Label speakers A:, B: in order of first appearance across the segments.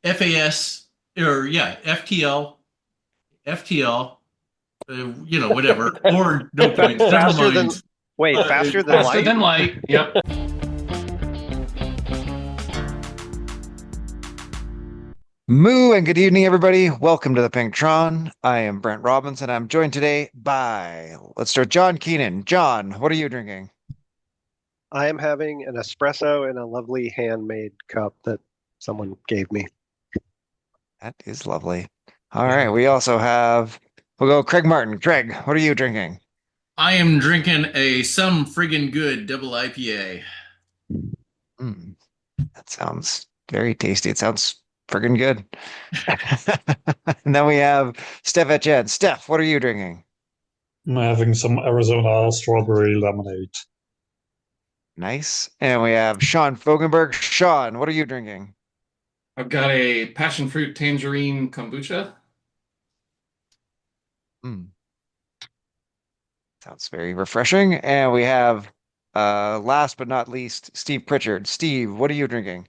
A: FAS or yeah, FTL, whatever, or no points. Never
B: Faster than
A: mind.
B: wait, faster than
C: Faster
B: light?
C: than light. Yep.
D: Moo and good evening, everybody. Welcome to the Pinktron. I am Brent Robinson. I'm joined today by, let's start, John Keenan. John, what are you drinking?
B: I am having an espresso in a lovely handmade cup that someone gave me.
D: That is lovely. All right, we also have, we'll go Craig Martin. Craig, what are you drinking?
A: I am drinking a some friggin' good double IPA.
D: Mm, that sounds very tasty. It sounds friggin' good. And then we have Steph Etchen. Steph, what are you drinking?
E: I'm having some Arizona strawberry lemonade.
D: Nice. And we have Sean Fogenberg. Sean, what are you drinking?
C: I've got a passion fruit tangerine kombucha.
D: Mm. Sounds very refreshing. And we have, last but not least, Steve Pritchard. Steve, what are you drinking?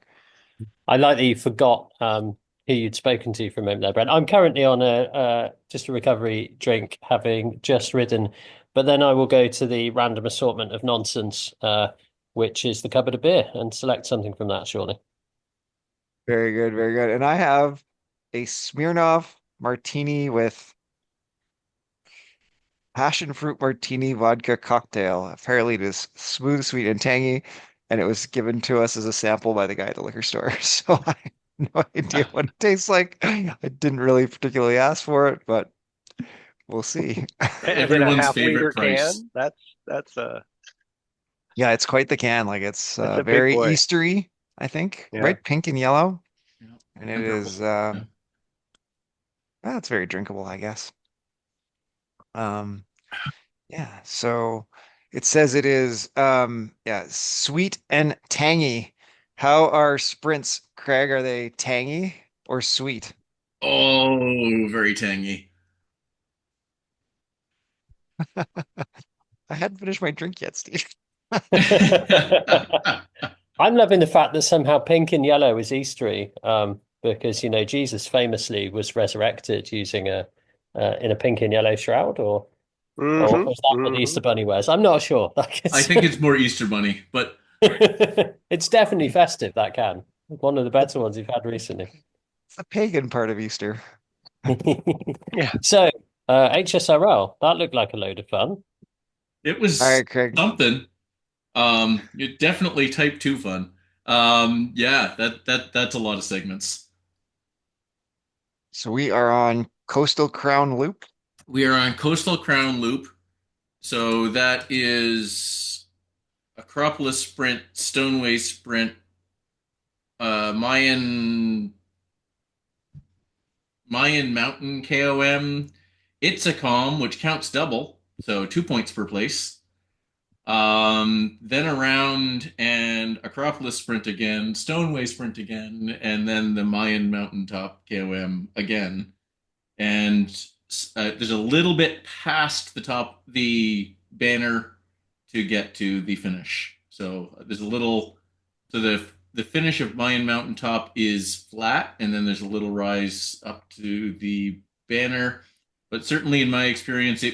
F: I like that you forgot who you'd spoken to from him there, Brent. I'm currently on a just a recovery drink, having just ridden, but then I will go to the random assortment of nonsense, which is the cupboard of beer, and select something from that, surely.
D: Very good, very good. And I have a Smirnoff martini with passion fruit martini vodka cocktail. Apparently, it is smooth, sweet, and tangy, and it was given to us as a sample by the guy at the liquor store. So I have no idea what it tastes like. I didn't really particularly ask for it, but we'll see.
B: Is it a
A: Everyone's
B: half liter
A: favorite price.
B: can? That's
D: Yeah, it's quite the can. Like it's
B: it's a big
D: very
B: boy.
D: Eastery, I think,
B: Yeah.
D: right? Pink and yellow,
A: Yeah,
D: and it
A: wonderful.
D: is
A: Yeah.
D: well, it's very drinkable, I guess. Um, yeah, so it says it is yeah, sweet and tangy. How are sprints, Craig? Are they tangy or sweet?
A: Oh, very tangy.
D: I hadn't finished my drink yet, Steve.
F: I'm loving the fact that somehow pink and yellow is Eastery, because Jesus famously was resurrected using a in a pink and yellow shroud, or
B: Mm-hmm.
F: was that what the
B: Mm-hmm.
F: Easter Bunny wears? I'm not sure.
A: I think it's more Easter Bunny, but
F: It's definitely festive, that can. One of the better ones you've had recently.
D: It's the pagan part of Easter.
B: Yeah.
F: So, HSRL, that looked like a load of fun.
A: it
D: All
A: was
D: right, Craig.
A: something. It definitely type 2 fun. Yeah, that's a lot of segments.
D: So we are on Coastal Crown Loop.
A: We are on Coastal Crown Loop. So that is Acropolis Sprint, Stoneway Sprint, Mayan Mountain KOM, It's a Calm, which counts double, so 2 points per place. Then around and Acropolis Sprint again, Stoneway Sprint again, and then the Mayan Mountaintop KOM again. And there's a little bit past the top, the banner to get to the finish. So there's a little, so the finish of Mayan Mountaintop is flat, and then there's a little rise up to the banner. But certainly in my experience, I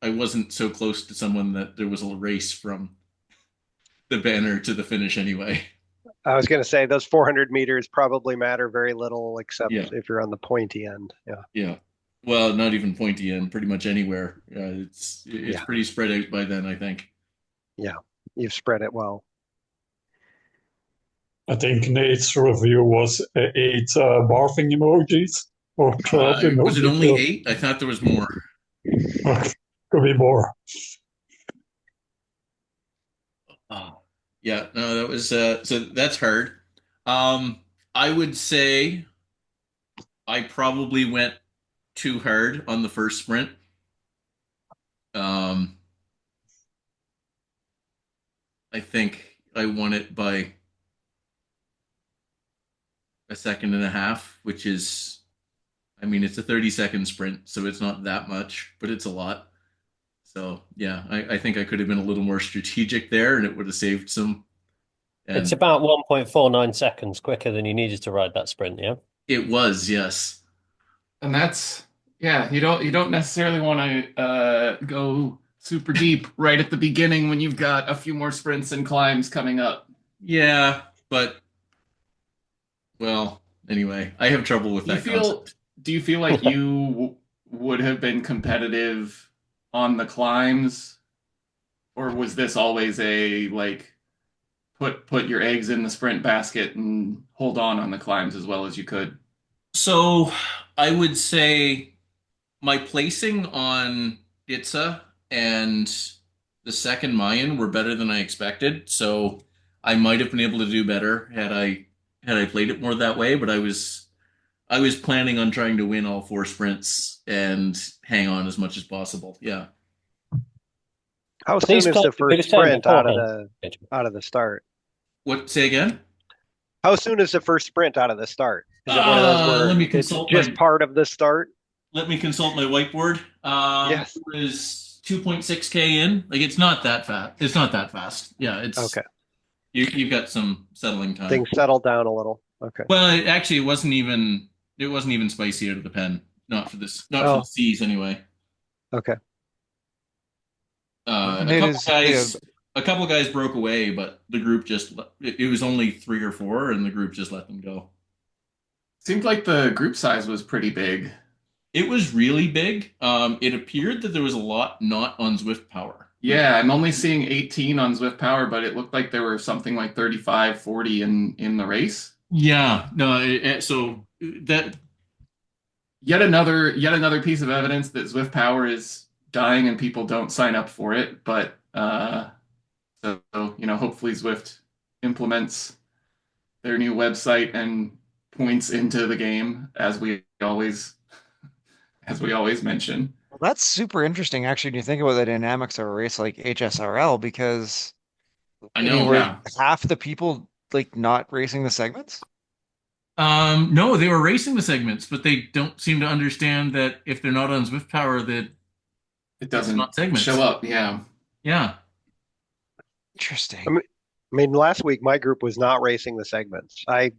A: wasn't so close to someone that there was a race from the banner to the finish anyway.
B: I was going to say those 400 meters probably matter very little except
A: Yeah,
B: if you're on the pointy end. Yeah.
A: yeah. Well, not even pointy end, pretty much anywhere. It's
B: Yeah.
A: pretty spread out by then, I think.
B: Yeah. You've spread it well.
E: I think Nate's review was eight barfing emojis or 12
A: Was it
E: emojis.
A: only 8? I thought there was more.
E: Could be more.
A: Oh, yeah. No, that was so that's hard. I would say I probably went too hard on the first sprint. Um, I think I won it by a second and a half, which is, I mean, it's a 30-second sprint, so it's not that much, but it's a lot. So yeah, I think I could have been a little more strategic there, and it would have saved some
F: It's
A: And
F: about 1.49 seconds quicker than you needed to ride that sprint, yeah?
A: it was, yes.
C: And that's yeah, you don't necessarily want to go super deep right at the beginning when you've got a few more sprints and climbs coming up.
A: Yeah, but well, anyway, I have trouble with
C: Do you
A: that
C: feel
A: concept.
C: do you feel like you would have been competitive on the climbs, or was this always a like put your eggs in the sprint basket and hold on the climbs as well as you could?
A: So I would say my placing on Itza and the second Mayan were better than I expected. So I might have been able to do better had I played it more that way, but I was planning on trying to win all four sprints and hang on as much as possible. Yeah.
B: How
F: These
B: soon is
F: guys
B: the
F: were really
B: first
F: saying
B: sprint out of
F: beforehand.
B: the start?
A: What, say again?
B: How soon is the first sprint out of the start? Is it one of those
A: Let
B: where
A: me
B: it's
A: consult
B: just
A: my
B: part of the start?
A: whiteboard.
B: Yes.
A: It was 2.6K in. Like it's not that fast. It's not that fast. Yeah,
B: Okay.
A: you've got some settling time.
B: Things settle down a little. Okay.
A: Well, actually it wasn't even spicy out of the pen. Not for the
B: Oh,
A: C's anyway.
B: okay.
A: Uh, a
D: It
A: couple
D: is,
A: guys a couple guys broke away, but the group it was only three or four, and the group just let them go.
C: Seemed like the group size was pretty big.
A: It was really big. It appeared that there was a lot not on Zwift Power.
C: Yeah, I'm only seeing 18 on Zwift Power, but it looked like there were something like 35, 40 in the race.
A: Yeah, no, so that
C: Yet another piece of evidence that Zwift Power is dying and people don't sign up for it. But so hopefully Zwift implements their new website and points into the game as we always mention.
D: well, that's super interesting actually when you think about the dynamics of a race like HSRL because
A: I
D: I mean,
A: know.
D: were
C: Yeah.
D: half the people like not racing the segments?
A: No, they were racing the segments, but they don't seem to understand that if they're not on Zwift Power, that
C: It
A: it's
C: doesn't
A: not
C: show
A: segments.
C: up. Yeah.
A: Yeah.
B: I
D: Interesting.
B: mean, I mean, last week my group was not racing the segments. I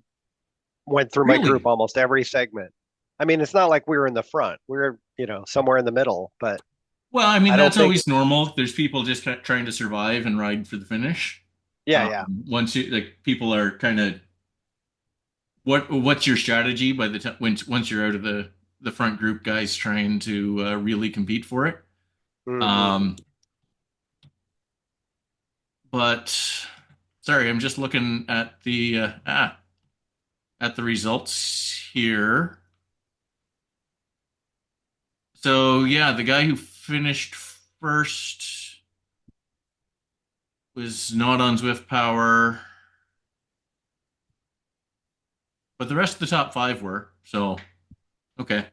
B: went through my group
A: Really?
B: almost every segment. I mean, it's not like we were in the front. We were, somewhere in the middle, but
A: Well, I mean,
B: I don't
A: that's
B: think,
A: always normal. There's people just trying to survive and ride for the finish.
B: yeah, yeah.
A: Once you like, people are kind of what's your strategy by the time once you're out of the front group guys trying to really compete for it.
B: Hmm.
A: Um, but sorry, I'm just looking at the results here. So yeah, the guy who finished first was not on Zwift Power, but the rest of the top five were. So okay.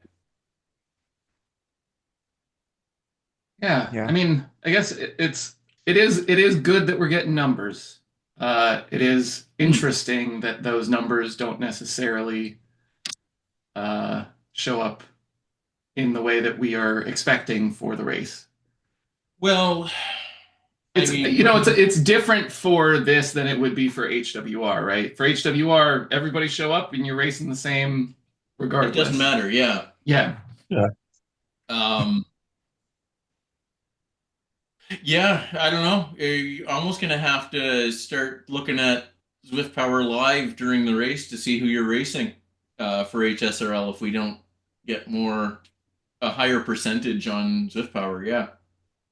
C: Yeah. I
D: Yeah.
C: mean, I guess it is good that we're getting numbers. It is
A: Hmm.
C: interesting that those numbers don't necessarily show up in the way that we are expecting for the race.
A: Well, I
C: It's
A: mean,
C: it's different for this than it would be for HWR, right? For HWR, everybody show up and you're racing the same
A: it doesn't
C: regardless.
A: matter. Yeah.
C: Yeah.
E: Yeah.
A: Um, yeah, I don't know. You're almost gonna have to start looking at Zwift Power Live during the race to see who you're racing for HSRL if we don't get a higher percentage on Zwift Power. Yeah.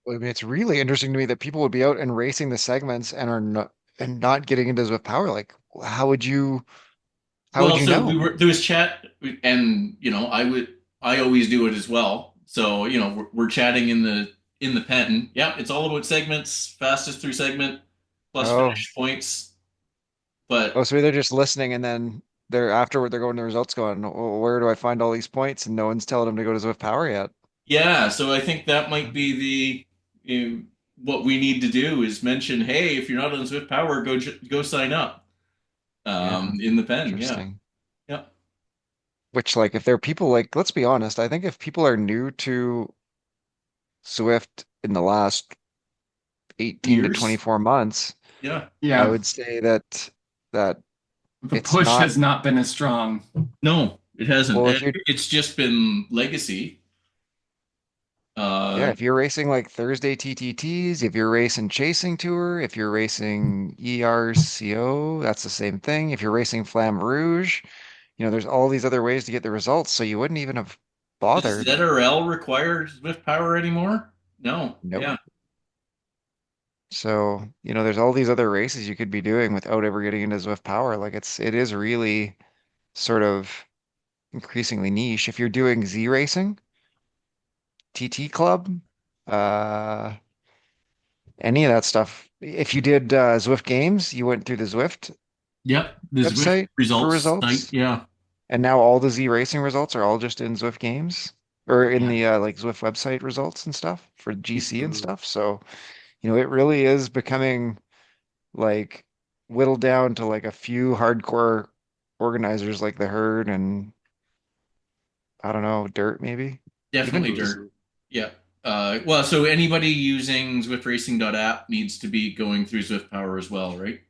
D: I mean, it's really interesting to me that people would be out and racing the segments and not getting into Zwift Power. Like, how would
A: Well,
D: you
A: so
D: know?
A: there was chat, and I always do it as well. So we're chatting in the pen. Yeah, it's all about segments, fastest through segment, plus
D: Oh,
A: finish points.
D: oh,
A: But
D: so they're just listening and then they're afterward they're going to the results going, well, where do I find all these points? And no one's telling them to go to Zwift Power yet.
A: yeah, so I think that might be what we need to do is mention, hey, if you're not on Zwift Power, go sign up
D: Yeah,
A: in the pen. Yeah,
D: interesting.
A: yeah.
D: Which, like, if there are people like, let's be honest, I think if people are new to Swift in the last 18 to
A: Years.
D: 24 months,
A: Yeah.
D: I
C: Yeah.
D: would say that that
C: The
D: it's
C: push
D: not,
C: has not been as strong.
A: No, it hasn't.
D: well, if you're,
A: It's just been legacy.
D: yeah,
A: Uh,
D: if you're racing like Thursday TTTs, if you're racing Chasing Tour, if you're racing ERCO, that's the same thing. If you're racing Flamme Rouge, there's all these other ways to get the results, so you wouldn't even have
A: does
D: bothered.
A: ZRL require Swift Power anymore? No.
D: Nope.
A: Yeah.
D: So, there's all these other races you could be doing without ever getting into Zwift Power. Like it is really sort of increasingly niche. If you're doing Z racing, TT Club, uh, any of that stuff. If you did Zwift Games, you went through the Zwift
A: Yep. The Swift
D: website for
A: results site.
D: results,
A: Yeah.
D: and now all the Z racing results are all just in Zwift Games or in
A: Yeah.
D: the like Zwift website results and stuff for GC and
B: Mhm.
D: stuff. So, it really is becoming like whittled down to like a few hardcore organizers like the Herd and I don't know, Dirt maybe.
A: Definitely
D: Even
A: dirt.
B: Mhm.
A: Yeah. Well, so anybody using ZwiftRacing.app needs to be going through Zwift Power as well, right?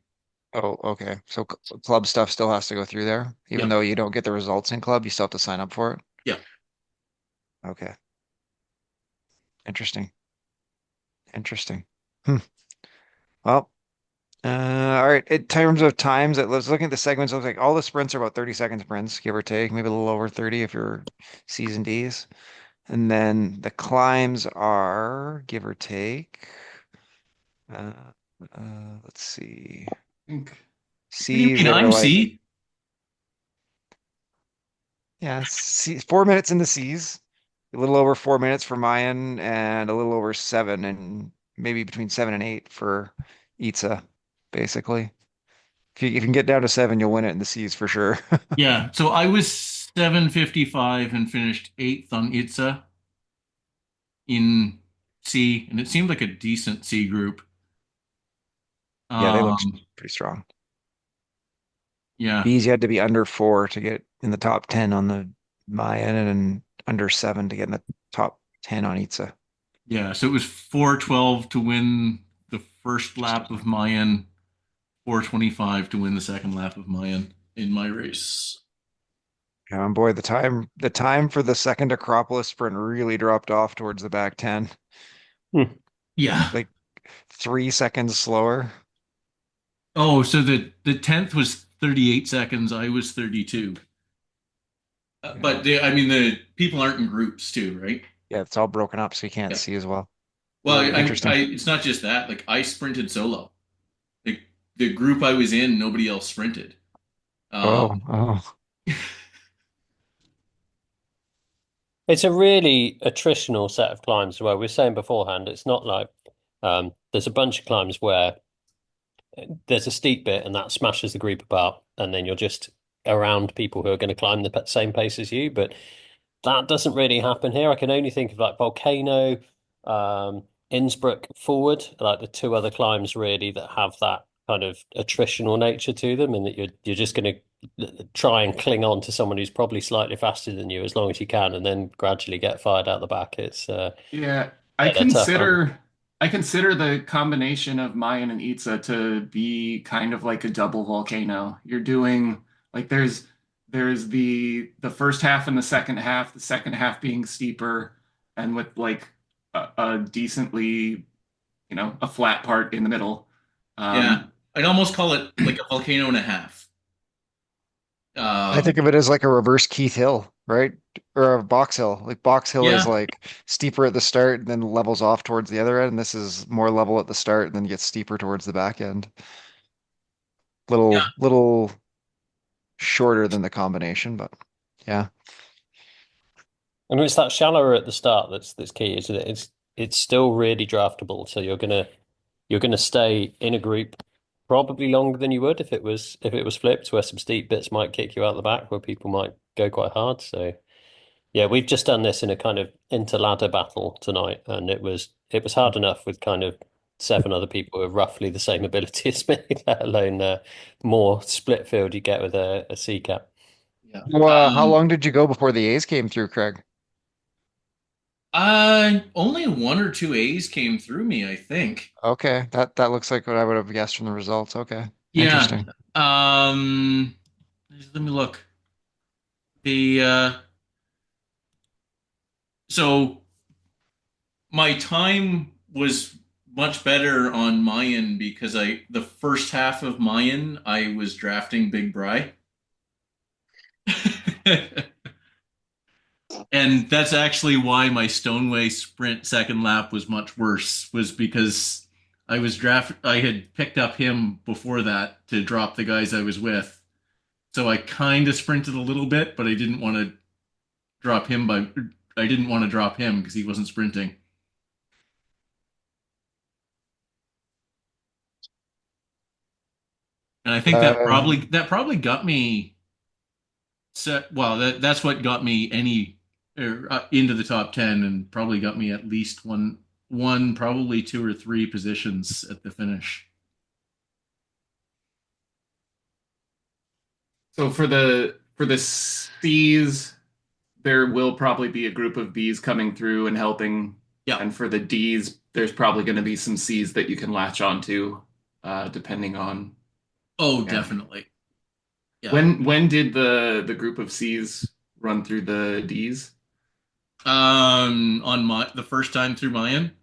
D: oh, okay. So club stuff still has to go through there, even
A: Yep.
D: though you don't get the results in club, you still have to sign up for it.
A: Yeah.
D: Okay. Interesting. Interesting. Hmm. Well, all right. In terms of times, let's look at the segments. It looks like all the sprints are about 30 second sprints, give or take, maybe a little over 30 if you're C's and D's. And then the climbs are, give or take, uh, let's see.
C: I think
A: What do you
D: C's
A: mean?
D: that are
A: I'm
D: like,
A: C.
D: yeah, C, 4 minutes in the C's, a little over 4 minutes for Mayan, and a little over seven, and maybe between 7 and 8 for Itza, basically. If you can get down to seven, you'll win it in the C's for sure.
A: Yeah. So I was 7:55 and finished eighth on ITSA in C, and it seemed like a decent C group.
D: Yeah, they look
A: Um,
D: pretty strong.
A: yeah.
D: B's, you had to be under 4 to get in the top 10 on the Mayan, and under 7 to get in the top 10 on Itza.
A: Yeah. So it was 4:12 to win the first
D: Interesting.
A: lap of Mayan, 4:25 to win the second lap of Mayan in my race.
D: Yeah, and boy, the time for the second Acropolis sprint really dropped off towards the back 10,
F: Hmm.
A: Yeah.
D: like 3 seconds slower.
A: Oh, so the 10th was 38 seconds. I was 32.
D: Yeah,
A: But I mean, the people aren't in groups too, right?
D: yeah, it's all broken up, so you can't
A: Yeah.
D: see as well.
A: Well,
D: Interesting.
A: it's not just that. Like I sprinted solo. Like the group I was in, nobody else sprinted. Um,
D: Oh, oh,
F: It's a really attritional set of climbs as well. We were saying beforehand, it's not like there's a bunch of climbs where there's a steep bit and that smashes the group apart, and then you're just around people who are going to climb the same pace as you. But that doesn't really happen here. I can only think of like Volcano, Innsbruck Forward, like the two other climbs really that have that kind of attritional nature to them, and that you're just going to try and cling on to someone who's probably slightly faster than you as long as you can, and then gradually get fired out the back. It's
C: yeah, I
F: yeah, they're tough, aren't
C: consider I consider the combination of Mayan and Itza to be kind of like a double volcano. You're doing like there's the first half and the second half being steeper and with like a decently, a flat part in the middle.
A: yeah,
C: Um,
A: I'd almost call it like a volcano and a half.
D: I think of
A: Um,
D: it as like a reverse Keith Hill, right? Or a Box Hill. Like Box Hill is
A: yeah,
D: like steeper at the start and then levels off towards the other end. And this is more level at the start and then gets steeper towards the back end.
A: yeah.
D: Little shorter than the combination, but yeah.
F: I mean, it's that shallower at the start that's key, isn't it? It's still really draftable, so you're gonna stay in a group probably longer than you would if it was flipped, where some steep bits might kick you out the back, where people might go quite hard. So yeah, we've just done this in a kind of inter-ladder battle tonight, and it was hard enough with kind of seven other people with roughly the same ability as me, let alone more split field you get with a C cap.
A: Yeah.
D: Well, how long did you go before the A's came through, Craig?
A: Only one or two A's came through me, I think.
D: Okay, that looks like what I would have guessed from the results. Okay.
A: Yeah.
D: Interesting.
A: Um, let me look. The so my time was much better on Mayan because the first half of Mayan I was drafting Big Bry. And that's actually why my Stoneway sprint second lap was much worse, was because I had picked up him before that to drop the guys I was with. So I kind of sprinted a little bit, but drop him by I didn't want to drop him because he wasn't sprinting. And I think that probably got me set. Well, that's what got me into the top 10 and probably got me at least one, probably two or three positions at the finish.
C: So for the C's, there will probably be a group of B's coming through and helping.
A: Yeah.
C: And for the D's, there's probably going to be some C's that you can latch onto, depending on.
A: Oh,
C: Yeah.
A: definitely. Yeah.
C: When did the group of C's run through the D's?
A: On the first time through Mayan.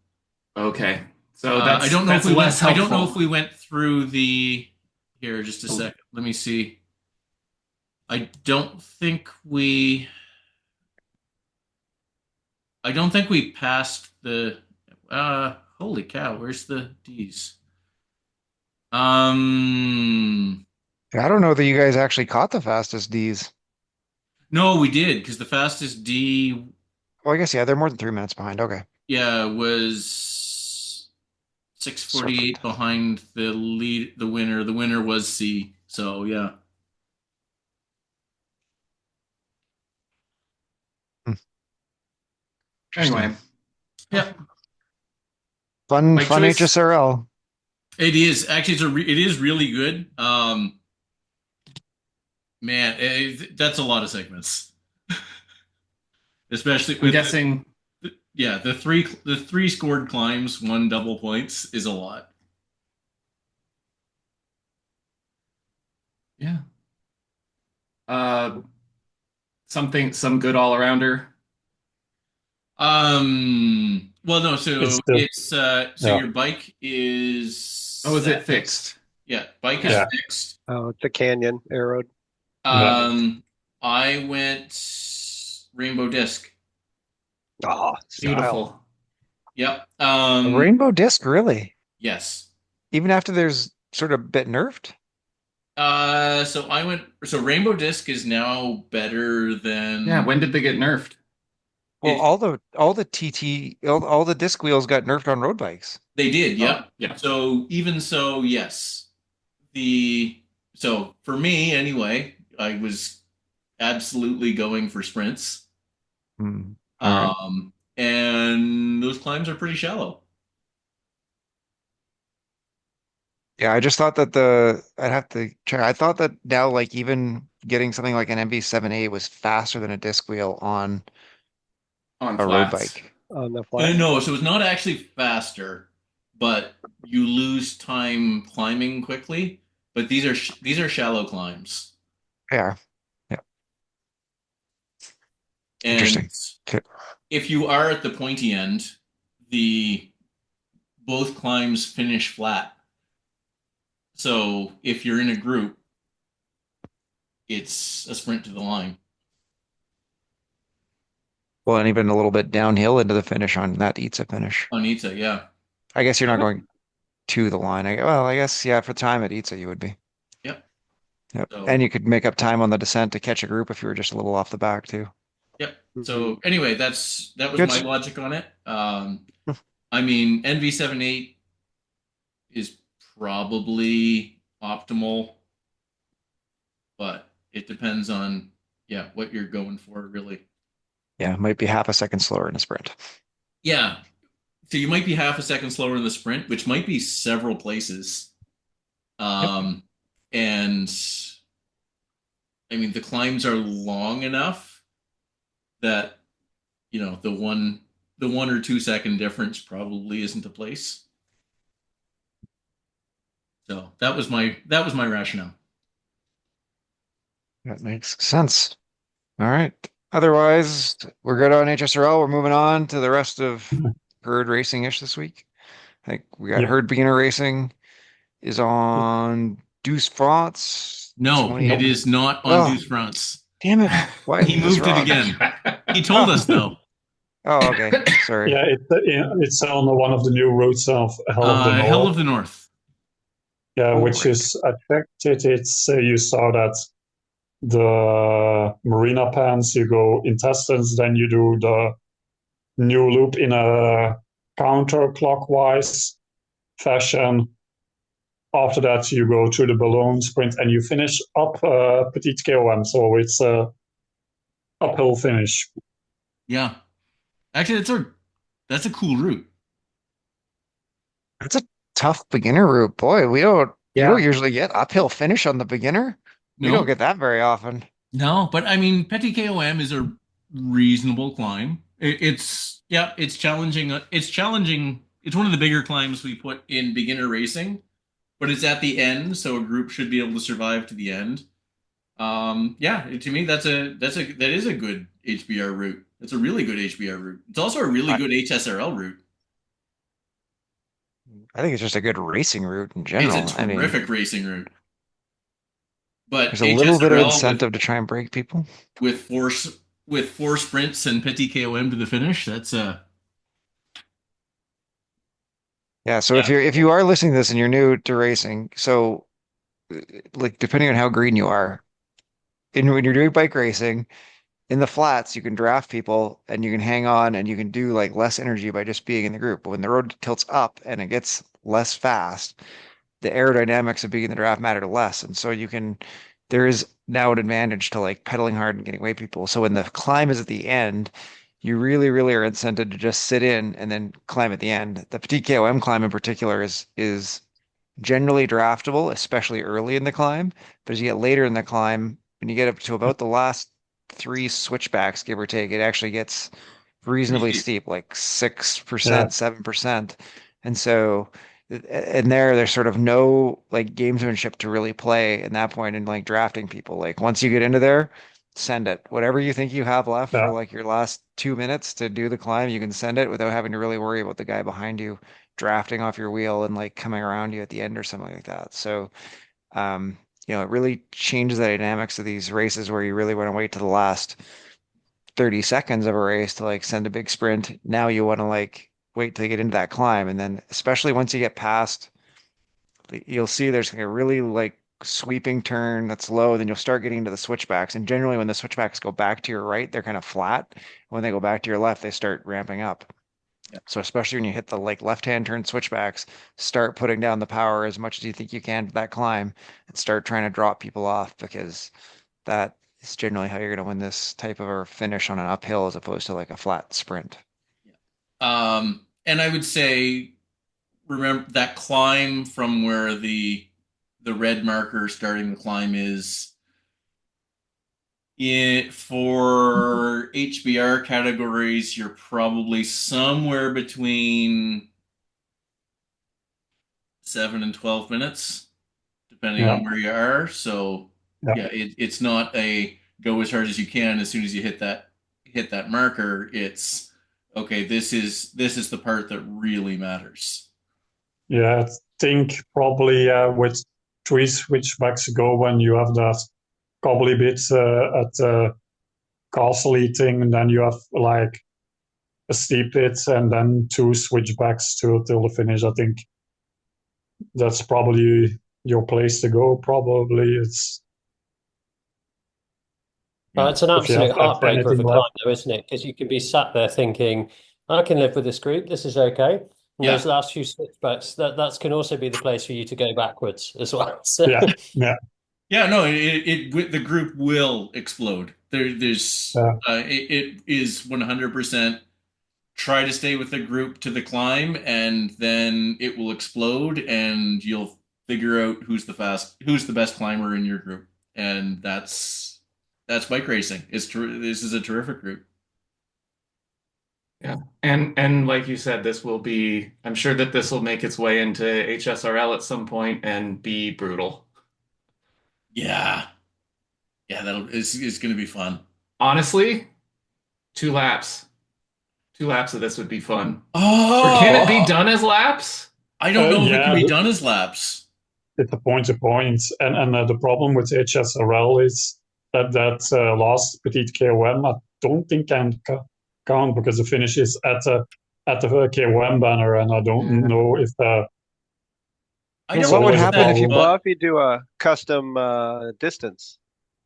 C: Okay, so
A: I don't know if
C: that's
A: we
C: less
A: went. I
C: helpful.
A: don't know if we went through the. Here, just a sec. Let me see. I don't think we. I don't think we passed the. Holy cow! Where's the D's? Um.
D: I don't know that you guys actually caught the fastest Ds.
A: No, we did because the fastest D.
D: Well, I guess, yeah, they're more than 3 minutes behind. Okay.
A: Yeah, was 6:48
D: Serpent.
A: behind the lead. The winner. The winner was C. So yeah.
D: Hmm. Interesting.
C: Anyway,
A: Yeah.
D: Fun
A: My choice.
D: HSRL.
A: It is actually it is really good. Man, that's a lot of segments, especially
C: I'm
A: with
C: guessing.
A: yeah, the three scored climbs, one double points is a lot.
C: Yeah. Uh, some good all arounder.
A: Well, no, so
E: Yeah.
A: your bike is
C: Oh, is it fixed?
A: Yeah, bike is
E: Yeah.
A: fixed.
B: Oh, it's a canyon arrowed.
A: I went rainbow disc.
B: Oh, style.
C: Beautiful.
A: Yep.
D: A rainbow disc, really?
A: Yes.
D: Even after there's sort of a bit nerfed?
A: So Rainbow Disc is now better than
C: Yeah. When did they get nerfed?
D: Well,
A: it.
D: all the TT, all the disc wheels got nerfed on road bikes.
A: They did,
C: Oh,
A: yep.
C: yeah.
A: So even so, yes. The so for me anyway, I was absolutely going for sprints.
D: Hmm. All right.
A: And those climbs are pretty shallow.
D: Yeah, I just thought that I'd have to check. I thought that now, like, even getting something like an MV7A was faster than a disc wheel on
C: On
D: a road
C: flats.
D: bike.
B: On the flat.
A: No, so it's not actually faster, but you lose time climbing quickly. But these are shallow climbs.
D: Yeah. Yeah.
A: And
D: Interesting. Okay.
A: if you are at the pointy end, the both climbs finish flat. So if you're in a group, it's a sprint to the line.
D: Well, and even a little bit downhill into the finish on that eats a finish.
A: Anita, yeah.
D: I guess you're not going to the line. Well, I guess, yeah, for time at Itza you would be.
A: Yep.
D: Yep.
A: So
D: And you could make up time on the descent to catch a group if you were just a little off the back too.
A: yep.
B: Mhm.
A: So anyway, that was
D: Good.
A: my logic on it. I mean, NV78 is probably optimal, but it depends on what you're going for, really.
D: Yeah, might be half a second slower in a sprint.
A: Yeah. So you might be half a second slower in the sprint, which might be several places.
D: Yep.
A: And I mean, the climbs are long enough that, the 1 or 2 second difference probably isn't a place. So that was my rationale.
D: That makes sense. All right. Otherwise, we're good on HSRL. We're moving on to the rest of herd racing-ish this week. I think we got
E: Yep.
D: herd beginner racing is on Deuce France
A: No,
D: 20.
A: it is not on
D: Oh,
A: Deuce France.
D: damn it. Why
A: He
D: is this
A: moved it
D: wrong?
A: again. He told us though.
D: Oh, okay. Sorry.
E: Yeah, it's on one of the new routes of Hell of the
A: Hell
E: North.
A: of the North.
E: Yeah,
D: Oh,
E: which
D: right.
E: is affected. It's you saw that the marina pans, you go intestines, then you do the new loop in a counterclockwise fashion. After that, you go to the balloon sprint and you finish up Petit KOM. So it's a uphill finish.
A: Yeah. Actually, that's a cool route.
D: That's a tough beginner route. Boy, you
B: Yeah.
D: don't usually get uphill finish on the beginner. We don't
A: No,
D: get that very often.
A: no, but I mean, Petit KOM is a reasonable climb. It's challenging. It's challenging. It's one of the bigger climbs we put in beginner racing, but it's at the end, so a group should be able to survive to the end. Yeah, to me, that is a good HBR route. It's a really good HBR route. It's also a really
D: I,
A: good HSRL route.
D: I think it's just a good racing route in
A: It's a
D: general. I mean,
A: terrific racing route. But
D: there's a little bit of
A: HSRL with
D: incentive to try and break people.
A: with four with four sprints and Petit KOM to the finish, that's
D: Yeah, so
A: yeah.
D: if you are listening to this and you're new to racing, so like depending on how green you are, when you're doing bike racing, in the flats, you can draft people and you can hang on and you can do like less energy by just being in the group. But when the road tilts up and it gets less fast, the aerodynamics of being in the draft matter less. And so there is now an advantage to like pedaling hard and getting away people. So when the climb is at the end, you really, really are incented to just sit in and then climb at the end. The Petit KOM climb in particular is generally draftable, especially early in the climb. But as you get later in the climb, when you get up to about the last three switchbacks, give or take, it actually gets
A: Pretty
D: reasonably
A: steep.
D: steep, like
E: Yeah,
D: 6%, 7%. And so, and there's sort of no like gamesmanship to really play in that point in like drafting people. Like once you get into there, send it. Whatever you think you have left for
E: yeah,
D: like your last 2 minutes to do the climb, you can send it without having to really worry about the guy behind you drafting off your wheel and like coming around you at the end or something like that. So, it really changes the dynamics of these races where you really want to wait to the last 30 seconds of a race to like send a big sprint. Now you want to like wait till you get into that climb. And then especially once you get past, you'll see there's like a really like sweeping turn that's low, then you'll start getting into the switchbacks. And generally when the switchbacks go back to your right, they're kind of flat. When they go back to your left, they start ramping up.
A: Yeah.
D: So especially when you hit the like left-hand turn switchbacks, start putting down the power as much as you think you can to that climb and start trying to drop people off because that is generally how you're going to win this type of a finish on an uphill as opposed to like a flat sprint.
A: And I would say remember that climb from where the red marker starting the climb is it for HBR categories, you're probably somewhere between 7 and 12 minutes, depending
E: yeah,
A: on where you are. So
E: yeah.
A: yeah, it's not a go as hard as you can as soon as you hit that marker. It's okay, this is the part that really matters.
E: Yeah, I think probably with three switchbacks ago when you have that cobbly bit at castle eating, and then you have like a steep bit and then two switchbacks till the finish. I think that's probably your place to go. Probably it's
F: Oh,
A: Yeah.
F: it's an
E: if you
F: absolute
E: have
F: heartbreaker of
E: anything
F: a
E: left.
F: climb, though, isn't it? Because you can be sat there thinking, I can live with this group. This is okay. And
A: Yeah.
F: those last few switchbacks, that can also be the place for you to go backwards as well. So,
E: Yeah, yeah,
A: Yeah, no, the group will explode. There's
E: yeah,
A: it is 100% try to stay with the group to the climb, and then it will explode, and you'll figure out who's the best climber in your group, and that's bike racing. This is a terrific route.
C: Yeah. And like you said, I'm sure that this will make its way into HSRL at some point and be brutal.
A: Yeah. Yeah, it's gonna be fun.
C: Honestly, 2 laps. 2 laps of this would be fun. Or can it be
A: Oh,
C: done as laps?
A: I don't know if it can
E: Yeah,
A: be done as laps.
E: it's a point to point, and the problem with HSRL is that last Petite KOM I don't think can count because the finish is at the KOM banner, and I don't
C: Yeah.
E: know if
A: I
D: Well,
E: it's
A: don't
D: what would
A: know
E: always
A: if
E: a
D: happen
A: that
D: if you
E: problem.
B: Well,
A: bug.
B: if you do a custom distance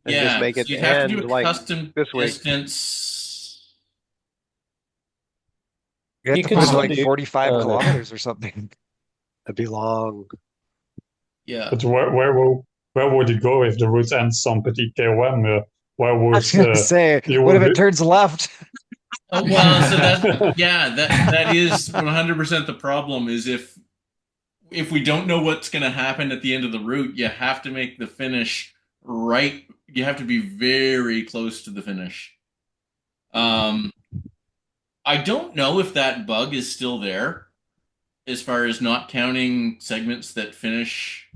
B: and just
A: Yeah,
B: make
A: so
B: it
A: you'd have to do
B: end
A: a
B: like
A: custom
B: this week,
A: distance.
D: you have
F: You
D: to
F: could
D: put it to
F: still
C: Oh,
D: like
F: do.
D: 45
F: No.
D: kilometers or something.
B: it'd be long.
A: Yeah.
E: But where would it go if the route ends on Petit KOM? Where
D: I
E: would
D: was gonna say,
E: you
D: what if it
E: would
D: turns left?
A: Oh, well, so that yeah, that is 100% the problem is if we don't know what's going to happen at the end of the route, you have to make the finish right. You have to be very close to the finish. Um, I don't know if that bug is still there as far as not counting segments that finish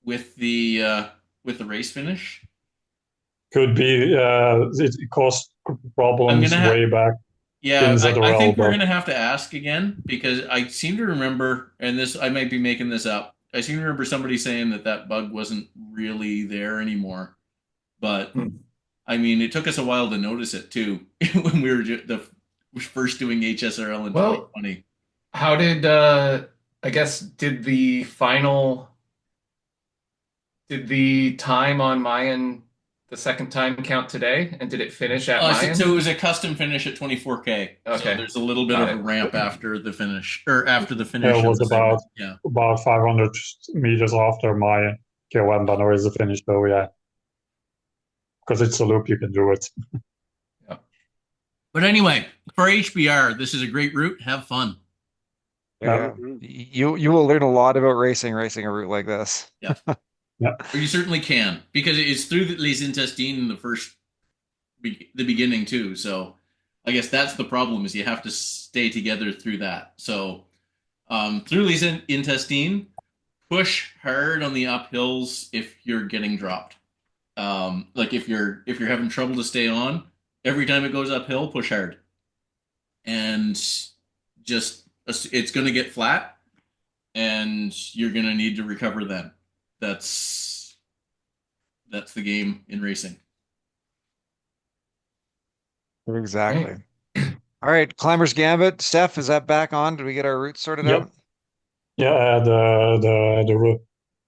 A: with the race finish.
E: could be it caused
A: I'm
E: problems
A: gonna have
E: way back in
A: Yeah, I
E: ZRL,
A: think we're
E: but
A: gonna have to ask again because I seem to remember, and this I might be making this up. I seem to remember somebody saying that that bug wasn't really there anymore. But
C: hmm.
A: I mean, it took us a while to notice it too when we were the first doing HSRL in
C: Well,
A: 2020.
C: how did I guess did the time on Mayan the second time count today? And did it finish at
A: So it
C: Mayan?
A: was a custom finish at 24K. So
C: Okay,
A: there's a little bit
C: got
A: of a
C: it.
A: ramp after the finish, or after the
E: it
A: finish of
E: was
A: the segment. Yeah.
E: about 500 meters after my KOM banner is the finish, though, yeah, because it's a loop, you can do it.
C: Yeah.
A: But anyway, for HBR, this is a great route. Have fun.
E: Yeah,
D: Yeah,
B: Mhm.
D: you will learn a lot about racing a route like this.
A: Yeah.
E: yeah.
A: Or you certainly can because it's through Les Intestines in the beginning too. So I guess that's the problem is you have to stay together through that. So through Les Intestines, push hard on the uphills if you're getting dropped. Like if you're having trouble to stay on, every time it goes uphill, push hard, and just it's going to get flat, and you're going to need to recover then. That's that's the game in racing.
D: Exactly.
C: Right.
D: All right, Climbers Gambit. Steph, is that back on? Did we get our routes sorted
E: Yep.
D: out?
E: Yeah, the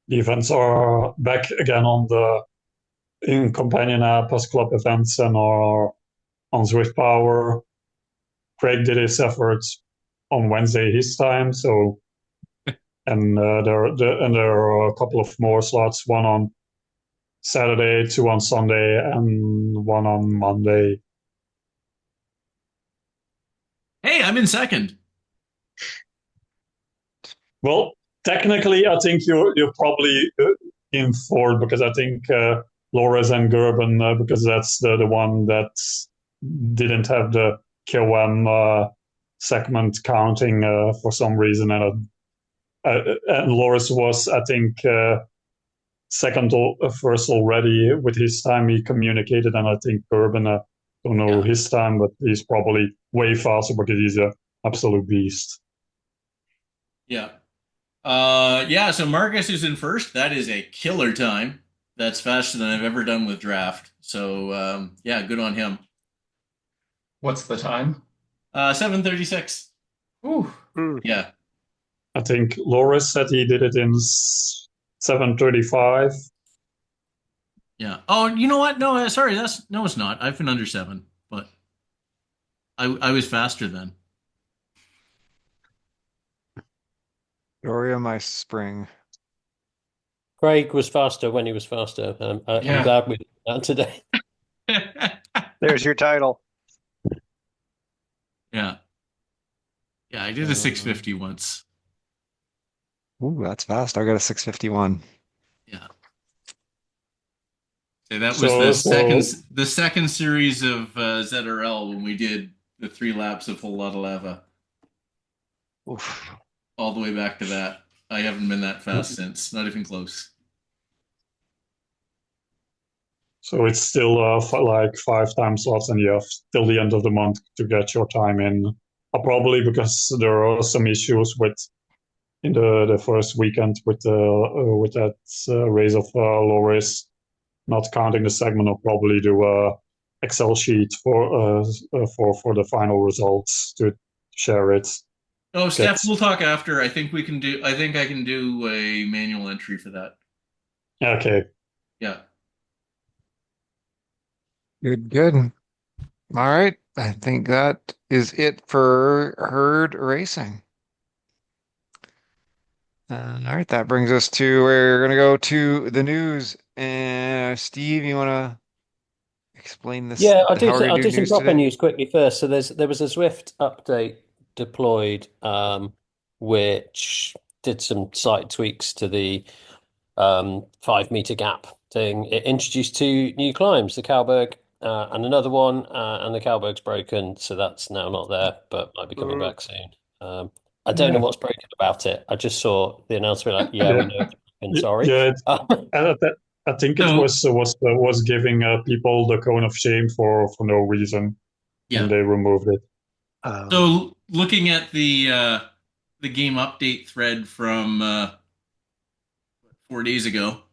E: events are back again on the in companion app as club events and are on Swift Power. Craig did his efforts on Wednesday his time, so there are a couple of more slots, one on Saturday, two on Sunday, and one on Monday.
A: Hey, I'm in second.
E: Well, technically, I think you're probably in fourth because I think Flores and Gerben because that's the one that didn't have the KOM segment counting for some reason, and Loris was, I think, second or first already with his time. He communicated, and I think Gerben, don't know
A: Yeah,
E: his time, but he's probably way faster because he's an absolute beast.
A: yeah, yeah. So Marcus is in first. That is a killer time. That's faster than I've ever done with draft. So yeah, good on him.
C: What's the time?
A: 7:36.
C: Ooh.
B: Hmm.
A: Yeah,
E: I think Loris said he did it in 7:35.
A: yeah. Oh, you know what? No, sorry. That's no, it's not. I've been under 7, but I was faster then.
D: Gloria, my spring.
F: Craig was faster when he was faster. I'm
C: Yeah.
F: glad we did that today.
B: There's your title.
A: Yeah, yeah. I did a 650 once.
D: Ooh, that's fast. I got a 651.
A: Yeah. So that was
E: So
A: the second series of ZRL when we did the 3 laps of Whole Lotta Lava,
B: Oof.
A: all the way back to that. I haven't been that fast since, not even close.
E: So it's still like 5 time slots, and you have till the end of the month to get your time in. Probably because there are some issues with in the first weekend with that race of Loris, not counting the segment. I'll probably do a Excel sheet for the final results to share it.
A: Oh,
E: Get
A: Steph, we'll talk after. I think we can do. I think I can do a manual entry for that.
E: okay.
A: Yeah.
D: Good, good. All right. I think that is it for herd racing. All right, that brings us to we're gonna go to the news. And Steve, you want to explain this?
F: Yeah,
D: How we're gonna
F: I'll
D: do
F: do some
D: news
F: proper
D: today?
F: news quickly first. So there was a Zwift update deployed, which did some slight tweaks to the 5 meter gap thing. It introduced 2 new climbs, the Cowberg and another one, and the Cowberg's broken, so that's now not there, but might be coming
B: Mm.
F: back soon. I don't know
E: Yeah,
F: what's broken about it. I just saw the announcement like, yeah, we
E: yeah,
F: know it's broken, sorry.
E: yeah. I, I think it
A: So
E: was giving people the cone of shame for no reason, and
A: yeah.
E: they removed it.
B: Um,
A: So looking at the game update thread from 4 days ago,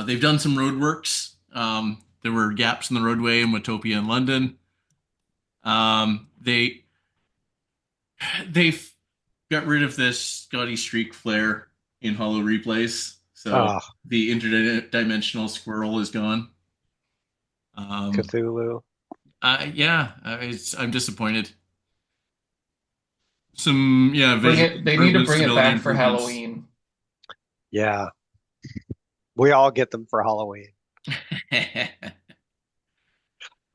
A: they've done some road works. There were gaps in the roadway in Watopia and London. They've got rid of this Scotty Streak flare in Hollow Replays, so
B: ah,
A: the interdimensional squirrel is gone.
B: Cthulhu.
A: Yeah, I'm disappointed. Some
C: Bring
A: visual
C: it. They need to
A: improvements,
C: bring it
A: stability
C: back for
A: improvements.
C: Halloween.
B: Yeah, we all get them for Halloween.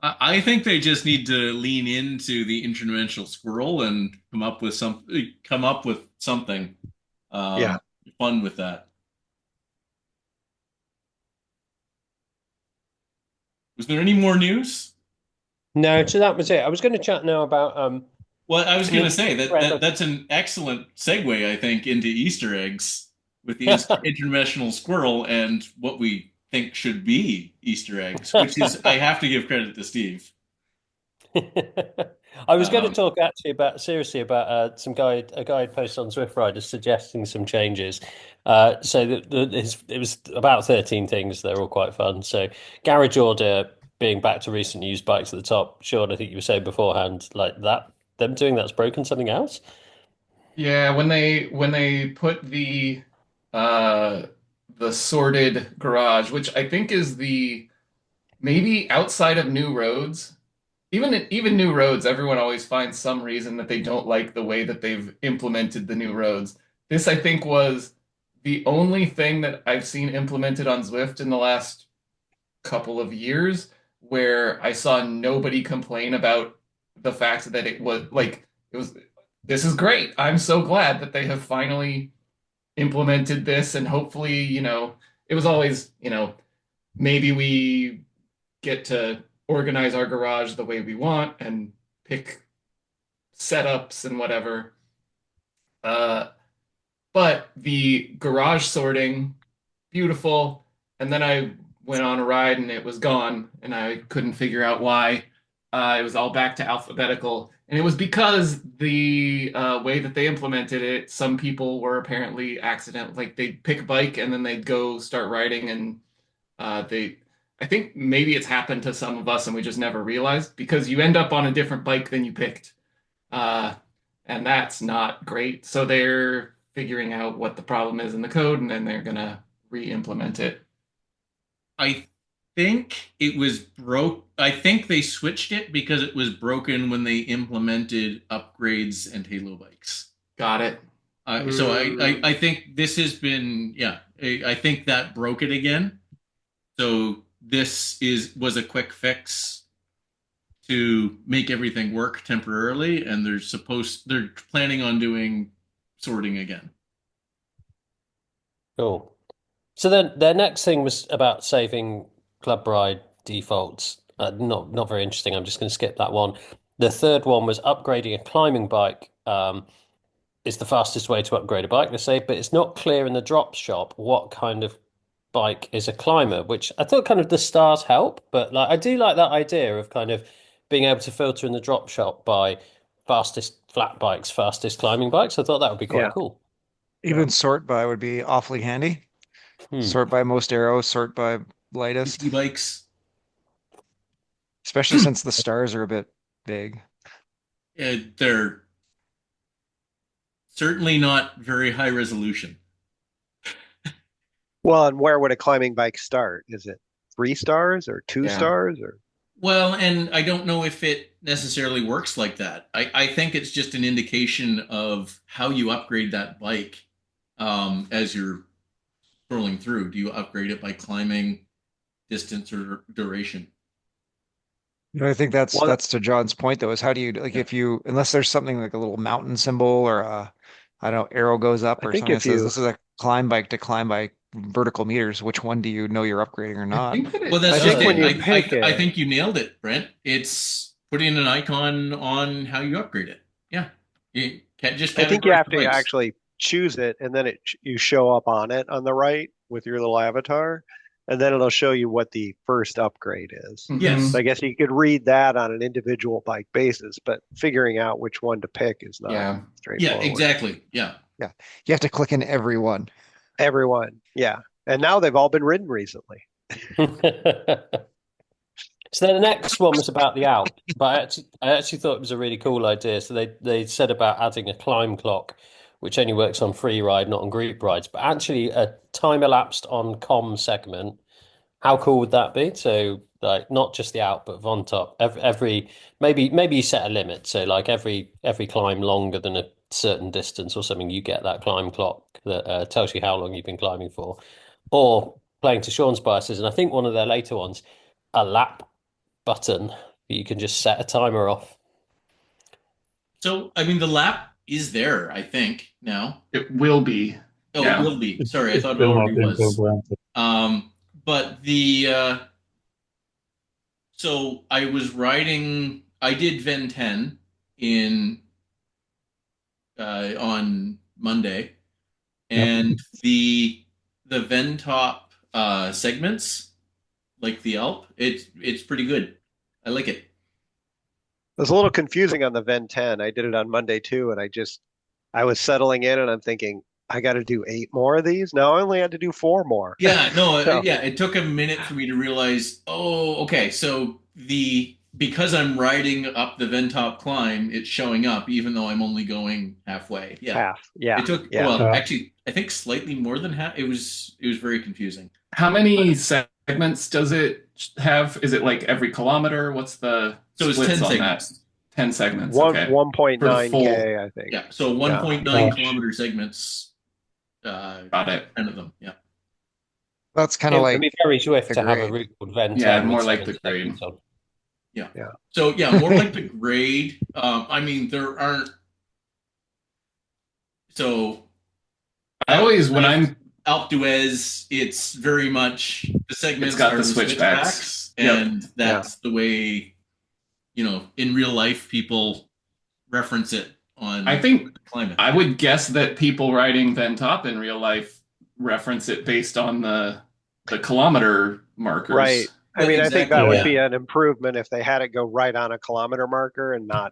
A: I think they just need to lean into the interdimensional squirrel and come up with something
B: Yeah.
A: um, fun with that. Was there any more news?
F: No, so that was it. I was going to chat now about
A: Well, I was
F: an
A: going to say
F: interesting
A: that,
F: thread.
A: that's an excellent segue, I think, into Easter eggs with the interdimensional squirrel and what we think should be Easter eggs, which is I have to give credit to Steve.
F: I was going to
A: Um,
F: talk actually about seriously about a guide post on Swift Riders suggesting some changes. It was about 13 things. They're all quite fun. So garage order being back to recent used bikes at the top. Sean, I think you were saying beforehand, like that them doing that's broken something else.
C: Yeah, when they put uh the sorted garage, which I think is the maybe outside of new roads. Even new roads, everyone always finds some reason that they don't like the way that they've implemented the new roads. This, I think, was the only thing that I've seen implemented on Zwift in the last couple of years where I saw nobody complain about the fact that it was this is great. I'm so glad that they have finally implemented this and hopefully, it was always, maybe we get to organize our garage the way we want and pick setups and whatever. Uh, but the garage sorting, beautiful. And then I went on a ride and it was gone, and I couldn't figure out why. It was all back to alphabetical. And it was because the way that they implemented it, some people were apparently accident, like they'd pick a bike and then they'd go start riding, and I think maybe it's happened to some of us and we just never realized because you end up on a different bike than you picked. Uh, and that's not great. So they're figuring out what the problem is in the code, and then they're gonna re-implement it.
A: I think it was broke. I think they switched it because it was broken when they implemented upgrades and Halo bikes.
C: Got it.
A: I think this has been, yeah, I think that broke it again. So this was a quick fix to make everything work temporarily, and they're planning on doing sorting again.
F: Cool. So then their next thing was about saving club ride defaults. Not very interesting. I'm just going to skip that one. The third one was upgrading a climbing bike. Is the fastest way to upgrade a bike, let's say, but it's not clear in the drop shop what kind of bike is a climber, which I thought kind of the stars help, but like I do like that idea of kind of being able to filter in the drop shop by fastest flat bikes, fastest climbing bikes. I thought that would be quite
B: Yeah.
F: cool.
D: Even sort by would be awfully handy.
F: Hmm.
D: Sort by most arrows, sort by lightest,
A: PT bikes,
D: especially since the stars are a bit big.
A: they're certainly not very high resolution.
B: Well, and where would a climbing bike start? Is it 3 stars or two
C: Yeah.
B: stars or?
A: Well, and I don't know if it necessarily works like that. I think it's just an indication of how you upgrade that bike as you're scrolling through. Do you upgrade it by climbing, distance, or duration?
D: I think that's
B: Well,
D: to John's point though, is how do you like
A: Yeah.
D: if you unless there's something like a little mountain symbol or I don't know, arrow goes up
B: I
D: or
B: think
D: something that
B: if
D: says
B: you,
D: this is a climb bike to climb by vertical meters, which one do you know you're upgrading or
C: I
D: not?
C: think that
A: Well,
C: it
A: that's
B: I
A: just
B: think when
A: it.
B: you
C: does.
B: pick
A: I
B: it,
A: think you nailed it, Brent. It's putting an icon on how you upgrade it. Yeah, you can't just
B: I think you
A: categorize
B: have
A: the
B: to
A: bikes.
B: actually choose it, and then you show up on it on the right with your little avatar, and then it'll show you what the first upgrade is.
A: Yes.
B: So I guess you could read that on an individual bike basis, but figuring out which one to pick is not
C: Yeah.
A: Yeah,
B: straightforward.
A: exactly. Yeah.
D: Yeah. You have to click in every one.
B: Everyone, yeah. And now they've all been ridden recently.
F: So then the next one was about the Alp, but I actually thought it was a really cool idea. So they said about adding a climb clock, which only works on free ride, not on group rides, but actually a time elapsed on com segment. How cool would that be? So like not just the Alp, but on top, every maybe you set a limit. So like every climb longer than a certain distance or something, you get that climb clock that tells you how long you've been climbing for. Or playing to Sean's biases, and I think one of their later ones, a lap button that you can just set a timer off.
A: So, I mean, the lap is there, I think, now.
C: It will be.
A: Oh, it
C: Yeah.
A: will be. Sorry, I
E: It's
A: thought it
E: still not
A: already was.
E: implemented.
A: But so I was riding, I did Ven 10 in on Monday,
E: Yep.
A: and the Ven top segments, like the Alp, it's pretty good. I like it.
B: It was a little confusing on the Ven 10. I did it on Monday too, and I was settling in and I'm thinking, I got to do 8 more of these. Now I only had to do 4 more.
A: Yeah, no,
B: So,
A: yeah, it took a minute for me to realize, oh, okay, so because I'm riding up the Ventop climb, it's showing up even though I'm only going halfway. Yeah.
B: half. Yeah.
A: It took,
B: Yeah.
A: well,
E: Yeah.
A: actually, I think slightly more than half. It was very confusing.
C: How many segments does it have? Is it like every kilometer? What's the
A: So it's 10
C: splits on
A: segments.
C: that? 10 segments.
B: One
C: Okay.
B: 1.9K, I think.
A: Yeah, so 1.9 kilometer segments,
C: Got it.
A: 10 of them. Yeah.
D: That's kind
F: It
D: of
F: would
D: like
F: be very swift
D: the
F: to have a
D: grade.
F: route called Ven
C: Yeah,
F: 10
C: more
F: with
C: like
F: 7
C: the grade.
F: segments on.
A: Yeah.
B: Yeah.
A: So yeah, more like the grade. I mean, there aren't. So
C: I always, when I'm,
A: Alpe d'Huez, it's very much the segments
C: It's got
A: are
C: the
A: the
C: switchbacks.
A: and that's the way, in real life people reference it on
C: I think
A: climate.
C: I would guess that people riding Ventop in real life reference it based on the kilometer markers.
B: Right. I
A: Well,
B: mean, I think
A: exactly,
B: that would
A: yeah.
B: be an improvement if they had it go right on a kilometer marker and not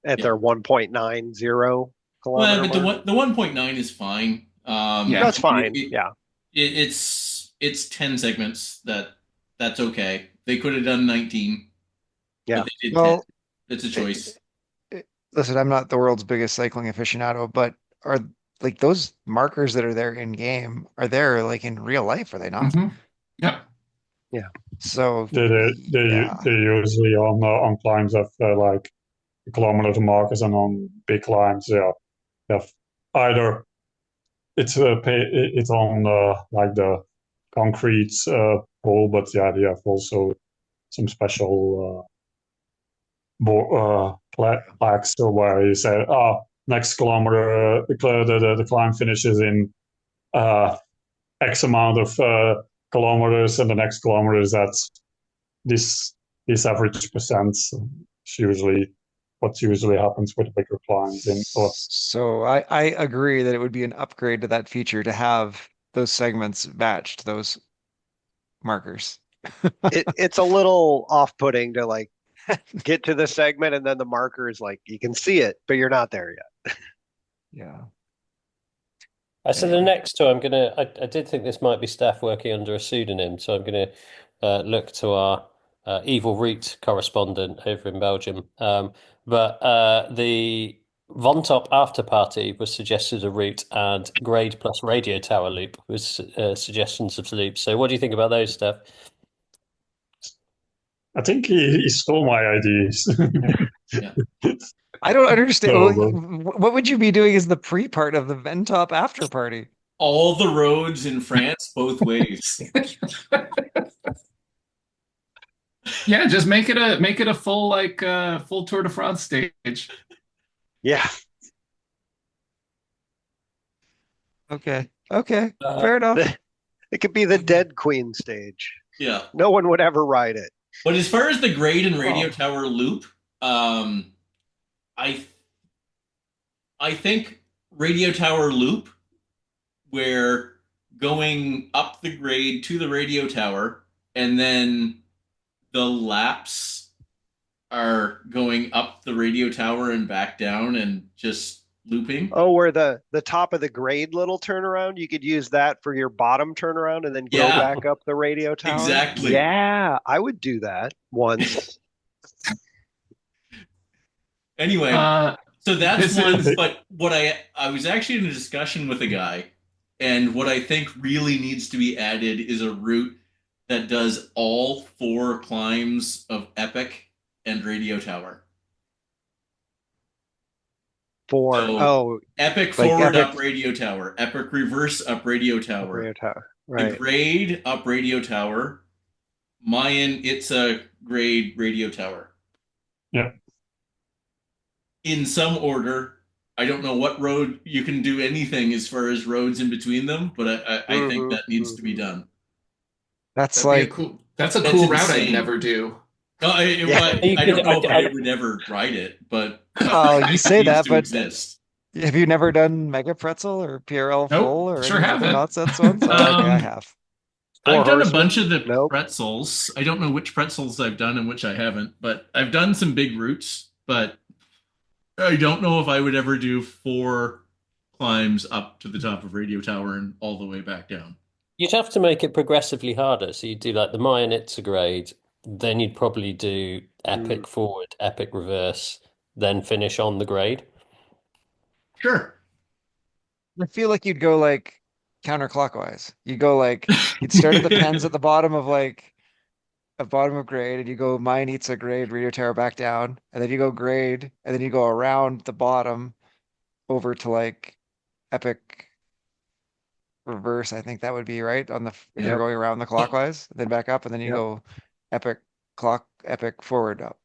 B: at
A: Yeah.
B: their 1.90
A: Well,
B: kilometer
A: but
B: mark.
A: the 1.9 is fine.
C: Yeah.
B: That's fine.
A: it-
B: Yeah.
A: it's 10 segments that's okay. They could have done 19.
B: Yeah.
A: But they did
D: Well,
A: 10. It's a choice.
D: listen, I'm not the world's biggest cycling aficionado, but are like those markers that are there in game are there like in real life, are they not?
C: Mhm. Yeah.
D: So
E: They
D: yeah.
E: usually on climbs have like kilometer markers, and on big climbs, yeah, they have either it's on like the concrete pole, but yeah, they have also some special plaques where you say, next kilometer, the climb finishes in X amount of kilometers, and the next kilometer is at this average percent. It's usually what usually happens with bigger climbs in or
D: So I agree that it would be an upgrade to that feature to have those segments matched those markers.
B: It's a little off-putting to like get to the segment and then the marker is like you can see it, but you're not there yet.
D: Yeah.
F: So the
D: Anyway.
F: next two, I did think this might be Steph working under a pseudonym, so I'm gonna look to our evil root correspondent over in Belgium. But the Von Top After Party was suggested a route, and Grade plus Radio Tower Loop was suggestions of loops. So what do you think about those, Steph?
E: I think he stole my ideas.
A: Yeah.
D: I don't understand.
E: No, but
D: What would you be doing as the pre-part of the Ventop after party?
A: All the roads in France both ways.
C: Yeah, just make it a full like full Tour de France stage.
B: Yeah.
D: Okay. Okay.
F: Uh,
D: Fair enough.
B: It could be the Dead Queen stage.
A: Yeah.
B: No one would ever ride it.
A: But as far as the grade and radio
D: Oh.
A: tower loop, I I think radio tower loop, where going up the grade to the radio tower, and then the laps are going up the radio tower and back down and just looping.
B: Oh, where the top of the grade little turnaround, you could use that for your bottom turnaround and then go
A: Yeah,
B: back up the radio tower.
A: exactly.
B: Yeah, I would do that once.
A: Anyway,
C: Uh,
A: so that's
C: this
A: one.
C: is
A: But what I was actually in a discussion with a guy, and what I think really needs to be added is a route that does all four climbs of Epic and Radio Tower.
B: For
A: So Epic
D: Like
A: forward
D: Epic-
A: up Radio Tower, Epic reverse up Radio Tower,
B: radio tower.
A: the
B: Right.
A: grade up Radio Tower, Mayan it's a grade Radio Tower.
E: Yeah.
A: In some order. I don't know what road you can do anything as far as roads in between them, but I think that needs to be done.
D: That's
C: that'd be
D: like
C: a cool. That's a
A: That's
C: cool route I'd
A: insane.
C: never do.
A: No,
B: Yeah.
F: You
A: I
F: could-
A: don't know if
F: I-
A: I would ever ride it, but
D: Oh, you
A: it
D: say
A: needs
D: that,
A: to
D: but
A: exist.
D: have you never done Mega Pretzel or PRL
C: Nope,
D: Full or
C: sure
D: any other
C: haven't.
D: nonsense ones? Oh, okay, I have.
A: I've done a
B: Horsemen?
A: bunch of the
B: Nope.
A: pretzels. I don't know which pretzels I've done and which I haven't, but I've done some big routes, but I don't know if I would ever do 4 climbs up to the top of Radio Tower and all the way back down.
F: You'd have to make it progressively harder. So you'd do like the Mayan it's a grade, then you'd probably do Epic forward, Epic reverse, then finish on the grade.
A: Sure.
D: I feel like you'd go like counterclockwise. You'd start at the pens at the bottom of bottom of grade, and you go mine eats a grade, Radio Tower back down, and then you go grade, and then you go around the bottom over to like Epic reverse. I think that would be right on if you're
B: Yep.
D: going around the clockwise, then back up, and then you
B: Yep.
D: go Epic forward up.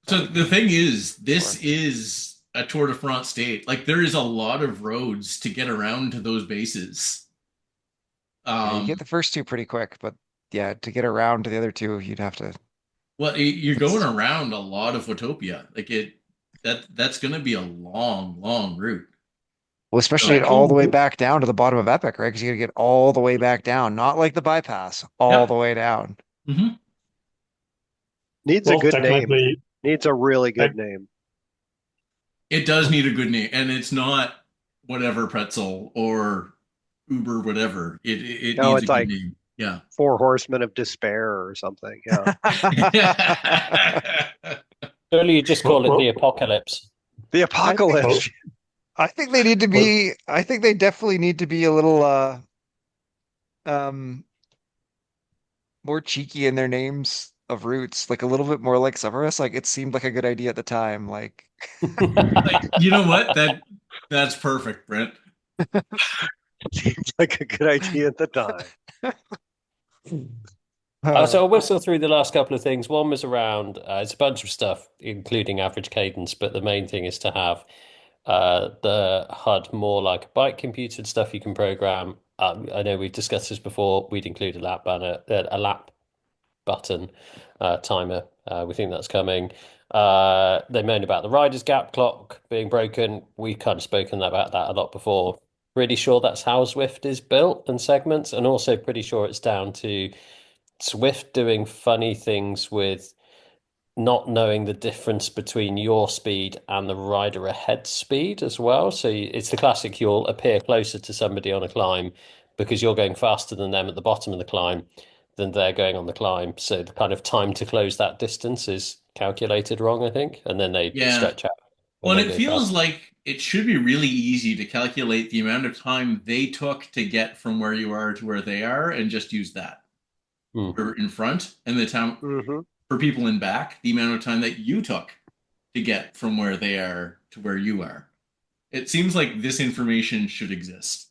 A: So the thing is, this
D: Sure.
A: is a Tour de France state. Like there is a lot of roads to get around to those bases.
D: Yeah, you get the first two pretty quick, but yeah, to get around to the other two, you'd have to.
A: Well, you're
D: It's-
A: going around a lot of Watopia. Like that's going to be a long, long route.
D: Well, especially
A: So-
D: all the way back down to the bottom of Epic, right? Because you gotta get all the way back down, not like the bypass, all
A: Yep.
D: the way down.
A: Mhm.
B: Needs
E: well,
B: a good name.
E: technically,
B: Needs a really good name.
A: It does need a good name, and it's not whatever pretzel or Uber whatever. It
B: No,
A: needs
B: it's
A: a
B: like-
A: good name. Yeah.
B: 4 Horsemen of Despair or something. Yeah.
F: Surely you just call it
E: Well-
F: the apocalypse.
B: The Apocalypse.
D: I think they need to be. I think they definitely need to be a little more cheeky in their names of routes, like a little bit more like Summerus. Like it seemed like a good idea at the time. Like
A: Like, you know what? That's perfect, Brent.
B: Seems like a good idea at the time.
F: So I'll whistle through the last couple of things. One was around, it's a bunch of stuff, including average cadence, but the main thing is to have the HUD more like a bike computer and stuff you can program. I know we've discussed this before. We'd include a lap banner, a lap button timer We think that's coming. They moan about the Riders Gap clock being broken. We've kind of spoken about that a lot before. Pretty sure that's how Zwift is built and segments, and also pretty sure it's down to Zwift doing funny things with not knowing the difference between your speed and the rider ahead speed as well. So it's the classic, you'll appear closer to somebody on a climb because you're going faster than them at the bottom of the climb than they're going on the climb. So the kind of time to close that distance is calculated wrong, I think. And then they
A: Yeah.
F: stretch out when
A: Well,
F: they
A: and it
F: go
A: feels
F: fast.
A: like it should be really easy to calculate the amount of time they took to get from where you are to where they are and just use that
F: Hmm.
A: for in front, and the time
B: Hmm.
A: for people in back, the amount of time that you took to get from where they are to where you are. It seems like this information should exist.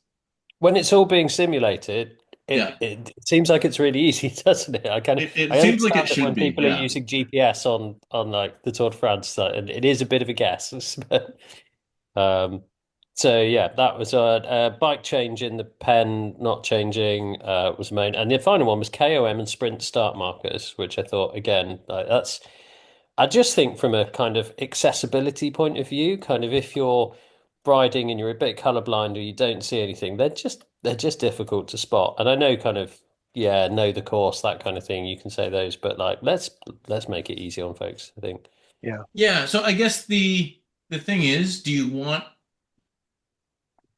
F: When it's all being simulated,
A: Yeah.
F: it seems like it's really easy, doesn't it?
A: It
F: I
A: seems like it
F: understand that
A: should
F: when
A: be.
F: people are
A: Yeah.
F: using GPS on like the Tour de France, and it is a bit of a guess. But, so yeah, that was a bike change in the pen not changing was main, and the final one was KOM and sprint start markers, which I thought again that's. I just think from a kind of accessibility point of view, kind of if you're riding and you're a bit colorblind or you don't see anything, they're just difficult to spot. And I know kind of yeah, know the course, that kind of thing. You can say those, but like let's make it easy on folks, I think.
B: Yeah.
A: Yeah. So I guess the thing is, do you want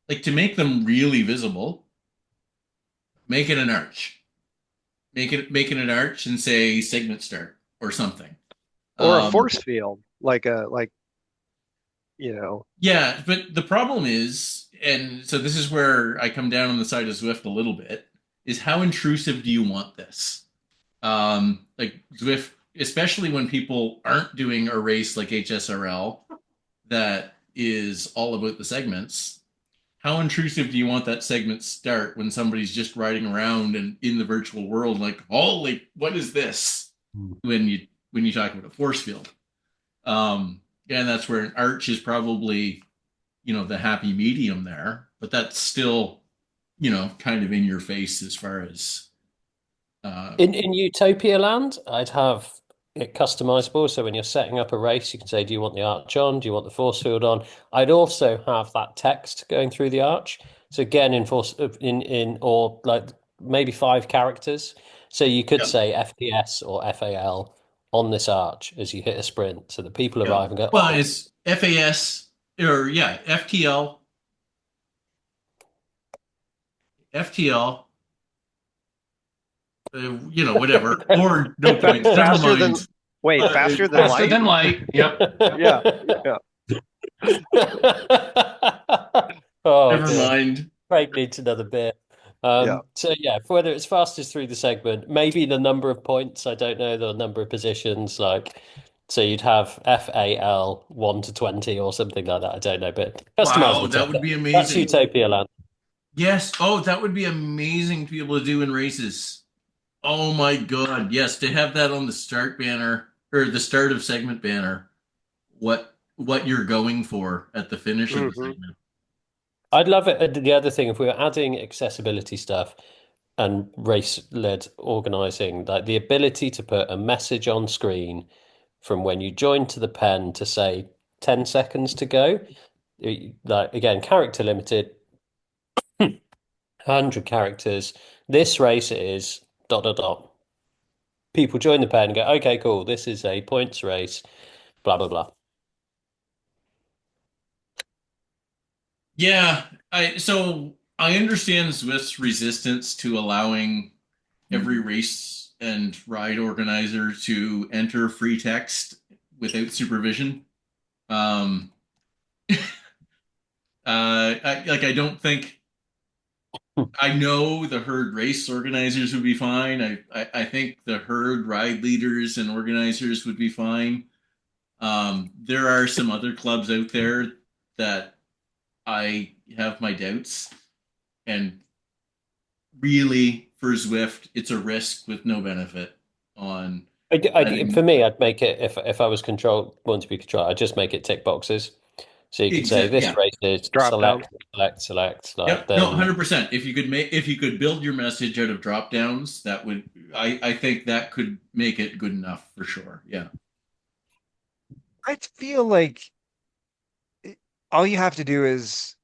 A: like to make them really visible? Make it an arch. Make it an arch and say segment start or something.
B: Or a
A: Um,
B: force field, like you know.
A: yeah, but the problem is, and so this is where I come down on the side of Zwift a little bit, is how intrusive do you want this? Like Zwift, especially when people aren't doing a race like HSRL that is all about the segments. How intrusive do you want that segment start when somebody's just riding around and in the virtual world like, holy, what is this? When you talk about a force field. And that's where an arch is probably, the happy medium there, but that's still, kind of in your face as far as
F: In Utopia Land, I'd have it customizable. So when you're setting up a race, you can say, do you want the arch on? Do you want the force field on? I'd also have that text going through the arch. So again, in force in or like maybe 5 characters. So you could
A: yeah,
F: say FPS or FAL on this arch as you hit a sprint, so that people
A: yeah.
F: arrive and go,
A: Well,
F: oh,
A: it's FAS or yeah, FTL, whatever, or no points. Never
B: Faster than
A: mind.
B: Wait,
A: Uh,
B: faster than
C: Faster
B: light?
C: than light. Yep.
B: Yeah, yeah.
F: Oh
A: Never
F: dear.
A: mind.
F: Craig needs another beer.
B: Yeah.
F: So yeah, for whether it's fastest through the segment, maybe the number of points, I don't know, the number of positions, like so you'd have FAL 1 to 20 or something like that. I don't know, but
A: Wow,
F: customizable
A: that
F: text.
A: would be
F: That's
A: amazing.
F: Utopia Land.
A: Yes. Oh, that would be amazing to be able to do in races. Oh my God. Yes, to have that on the start banner or the start of segment banner. What you're going for at the finish of the
B: Hmm.
A: segment.
F: I'd love it. The other thing, if we were adding accessibility stuff and race-led organizing, like the ability to put a message on screen from when you join to the pen to say 10 seconds to go. Like again, character limited, 100 characters. This race is dot dot dot. People join the pen and go, okay, cool. This is a points race, blah blah blah.
A: Yeah, I understand Swift's resistance to allowing every race and ride organizer to enter free text without supervision. Um, I don't think I know the herd race organizers would be fine. I think the herd ride leaders and organizers would be fine. There are some other clubs out there that I have my doubts, and really for Zwift, it's a risk with no benefit on
F: For
A: letting.
F: me, I'd make it if I was want to be controlled, I'd just make it tick boxes. So you could say this
A: Yeah.
F: race is
B: Drop down.
F: select, like
A: Yep. No,
F: then
A: 100%. If you could build your message out of drop downs, that would I think that could make it good enough for sure. Yeah.
D: I feel like all you have to do is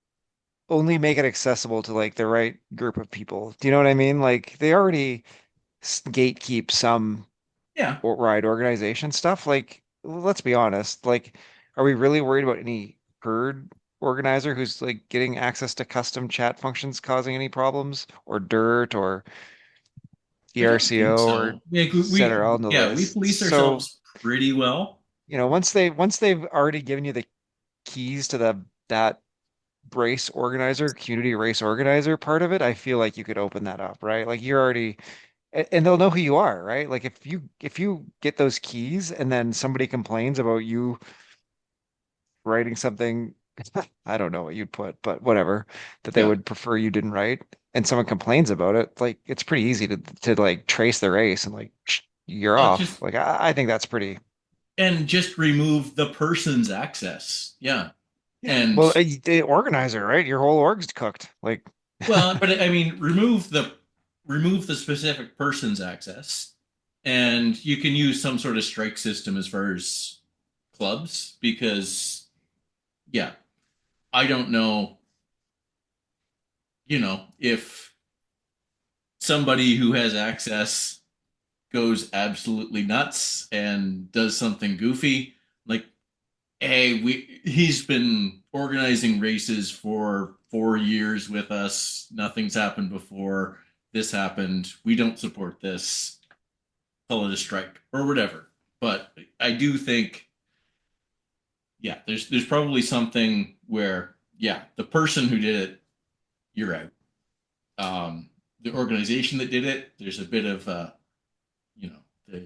D: only make it accessible to like the right group of people. Do you know what I mean? Like they already gatekeep some
A: Yeah.
D: ride organization stuff. Like, let's be honest. Like, are we really worried about any herd organizer who's like getting access to custom chat functions causing any problems, or dirt, or
A: I don't think
D: ERCO, or
A: so.
D: ZRL on the
A: We
D: list?
A: police
D: So,
A: ourselves pretty well.
D: once they've already given you the keys to that race organizer, community race organizer part of it, I feel like you could open that up, right? Like you're already and they'll know who you are, right? Like if you get those keys and then somebody complains about you writing something, I don't know what you'd put, but whatever, that they
A: Yeah.
D: would prefer you didn't write, and someone complains about it, like it's pretty easy to like trace the race and like you're
A: Well,
D: off. Like I think that's pretty.
A: just remove the person's access. Yeah.
D: Yeah.
A: And
D: Well, the organizer, right? Your whole org's cooked. Like,
A: well, but I mean, remove the specific person's access, and you can use some sort of strike system as far as clubs because, yeah, I don't know, if somebody who has access goes absolutely nuts and does something goofy, like, hey, he's been organizing races for 4 years with us. Nothing's happened before. This happened. We don't support this. Call it a strike or whatever. But I do think, yeah, there's probably something where, yeah, the person who did it, you're out. The organization that did it, there's a bit of, you know,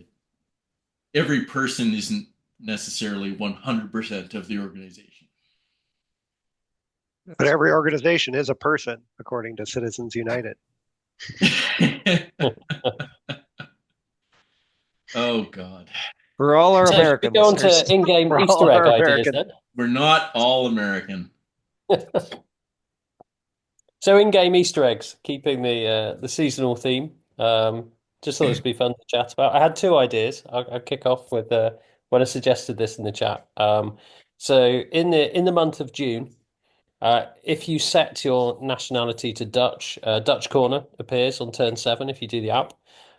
A: every person isn't necessarily 100% of the organization.
B: But every organization is a person, according to Citizens United.
A: Oh God.
D: for all our
F: so should we
D: American
F: go on
D: listeners.
F: to in-game
B: For all
F: Easter egg
B: our
F: ideas
B: American.
F: then?
A: We're not all American.
F: So in-game Easter eggs, keeping the seasonal theme. Just thought this would be fun to chat about. I had two ideas. I'll kick off with when I suggested this in the chat. So in the month of June, if you set your nationality to Dutch, Dutch corner appears on turn 7 if you do the app.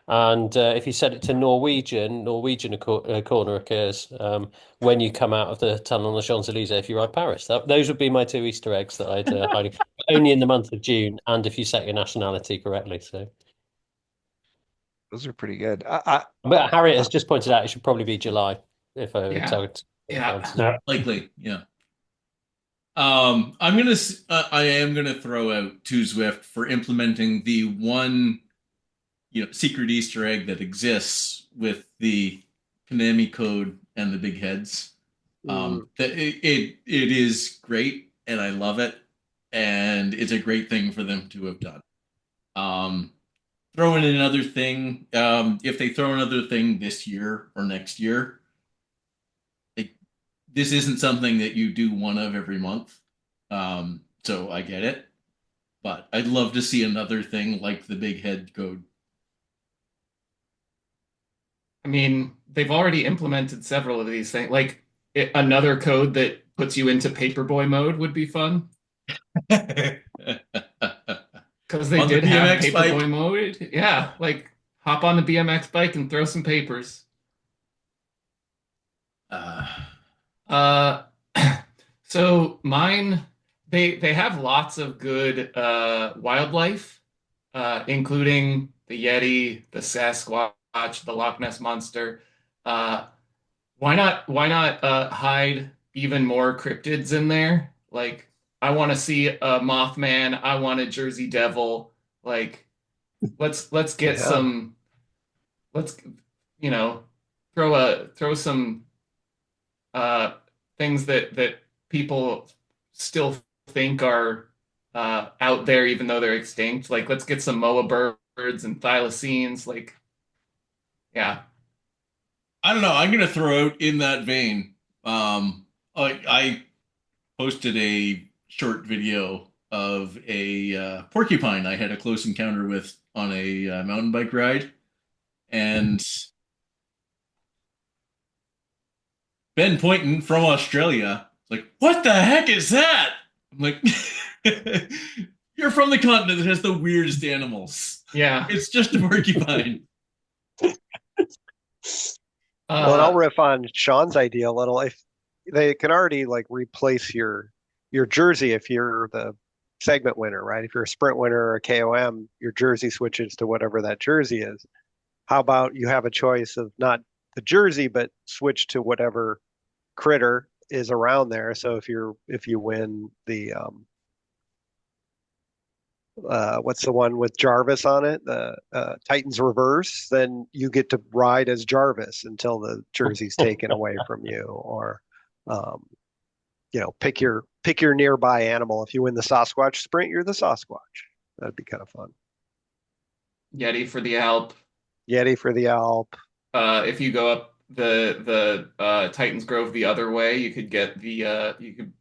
F: And if you set it to Norwegian, Norwegian corner occurs when you come out of the tunnel on the Champs-Élysées if you ride Paris. Those would be my two Easter eggs that I'd highly, only in the month of June and if you set your nationality correctly. So,
D: Those are pretty good.
F: but Harriet has just pointed out it should probably be July if I
C: Yeah.
F: tell it.
C: Yeah.
E: Yeah.
A: Likely, yeah. I am gonna throw out to Zwift for implementing the one, secret Easter egg that exists with the Konami code and the big heads. It is great, and I love it, and it's a great thing for them to have done. Throw in another thing. If they throw another thing this year or next year, this isn't something that you do one of every month. So I get it, but I'd love to see another thing like the big head code.
C: I mean, they've already implemented several of these things. Like another code that puts you into paperboy mode would be fun because they
A: On the
C: did have
A: BMX bike.
C: paperboy mode. Yeah, like hop on the BMX bike and throw some papers. Uh, so mine, they have lots of good wildlife, including the Yeti, the Sasquatch, the Loch Ness Monster. Why not hide even more cryptids in there? Like I want to see a Mothman, I want a Jersey Devil. Like let's get
B: Yeah.
C: some let's throw some things that people still think are out there even though they're extinct. Like let's get some moa birds and thylacines. Like yeah.
A: I don't know. I'm gonna throw out in that vein. I posted a short video of a porcupine I had a close encounter with on a mountain bike ride, and Ben Poynton from Australia like, "What the heck is that?" I'm like, "You're from the continent that has the weirdest animals.
C: Yeah.
A: It's just a porcupine."
B: Well, and I'll
C: Uh,
B: riff on Sean's idea a little. If they can already like replace your jersey if you're the segment winner, right? If you're a sprint winner or a KOM, your jersey switches to whatever that jersey is. How about you have a choice of not the jersey, but switch to whatever critter is around there. So if you win the what's the one with Jarvis on it, the Titans Reverse, then you get to ride as Jarvis until the jersey's taken away from you, or um, pick your nearby animal. If you win the Sasquatch sprint, you're the Sasquatch. That'd be kind of fun.
C: Yeti for the Alp.
B: Yeti for the Alp.
C: If you go up the Titans Grove the other way, you could get you could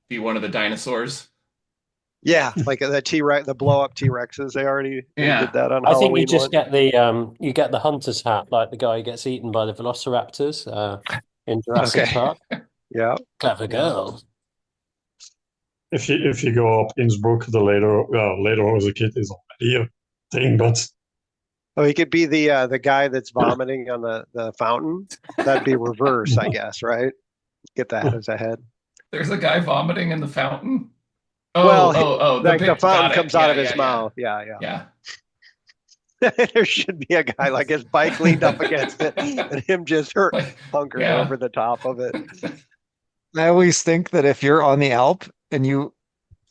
C: be one of the dinosaurs.
B: Yeah, like the T-Rex, the blow up T-Rexes. They
C: Yeah.
B: did that on
F: I think you
B: Halloween
F: just
B: one.
F: get the hunter's hat, like the guy who gets eaten by the velociraptors in Jurassic
D: Okay.
F: Park.
B: Yeah.
F: Clever girl.
E: If you go up Innsbruck, the later as a kid is already a thing, but
B: Oh, he could be the guy that's vomiting on the fountain. That'd be reverse, I guess, right? Get that as a head.
C: There's a guy vomiting in the fountain. Oh,
B: Well,
C: the
B: like the
C: pic.
B: fountain
C: Got it.
B: comes out
C: Yeah,
B: of his
C: yeah,
B: mouth. Yeah,
C: yeah.
B: there should be a guy like his bike leaned up against it and him just
C: Like,
B: hunkered
C: yeah.
B: over the top of it.
D: I always think that if you're on the Alp and you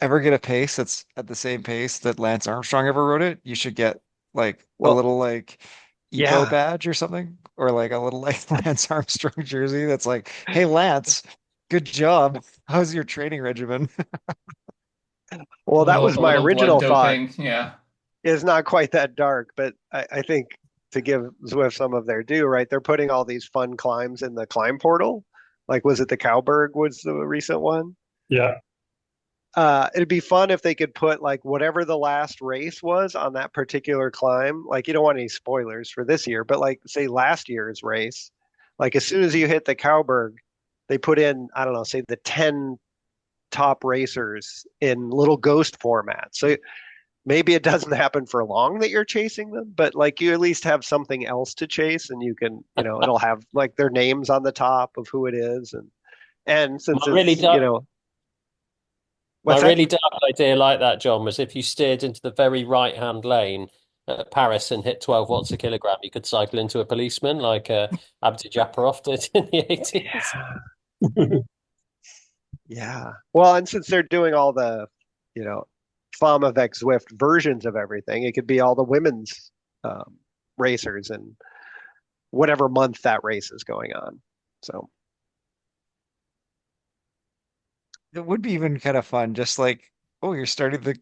D: ever get a pace that's at the same pace that Lance Armstrong ever rode it, you should get like a
B: Well,
D: little like eco
B: yeah.
D: badge or something, or like a little like Lance Armstrong jersey that's like, "Hey Lance, good job. How's your training regimen?"
B: Well, that was
C: A
B: my
C: little blood
B: original thought.
C: doping. Yeah.
B: It's not quite that dark, but I think to give Zwift some of their due, right? They're putting all these fun climbs in the climb portal. Like, was it the Cowberg was the recent one?
E: yeah,
B: It'd be fun if they could put like whatever the last race was on that particular climb. Like, you don't want any spoilers for this year, but like say last year's race, like as soon as you hit the Cowberg, they put in, I don't know, say the 10 top racers in little ghost format. So maybe it doesn't happen for long that you're chasing them, but like you at least have something else to chase, and you can, it'll have like their names on the top of who it is, and since
F: My really
B: it's,
F: dark, my
B: what's that?
F: really dark idea like that, John, was if you steered into the very right-hand lane at Paris and hit 12 watts a kilogram, you could cycle into a policeman like Abdi Japarov did in the 80s.
B: Yeah. Yeah. Well, and since they're doing all the, you know, Famavec Zwift versions of everything, it could be all the women's racers and whatever month that race is going on. So,
D: It would be even kind of fun, just like, oh, you're starting the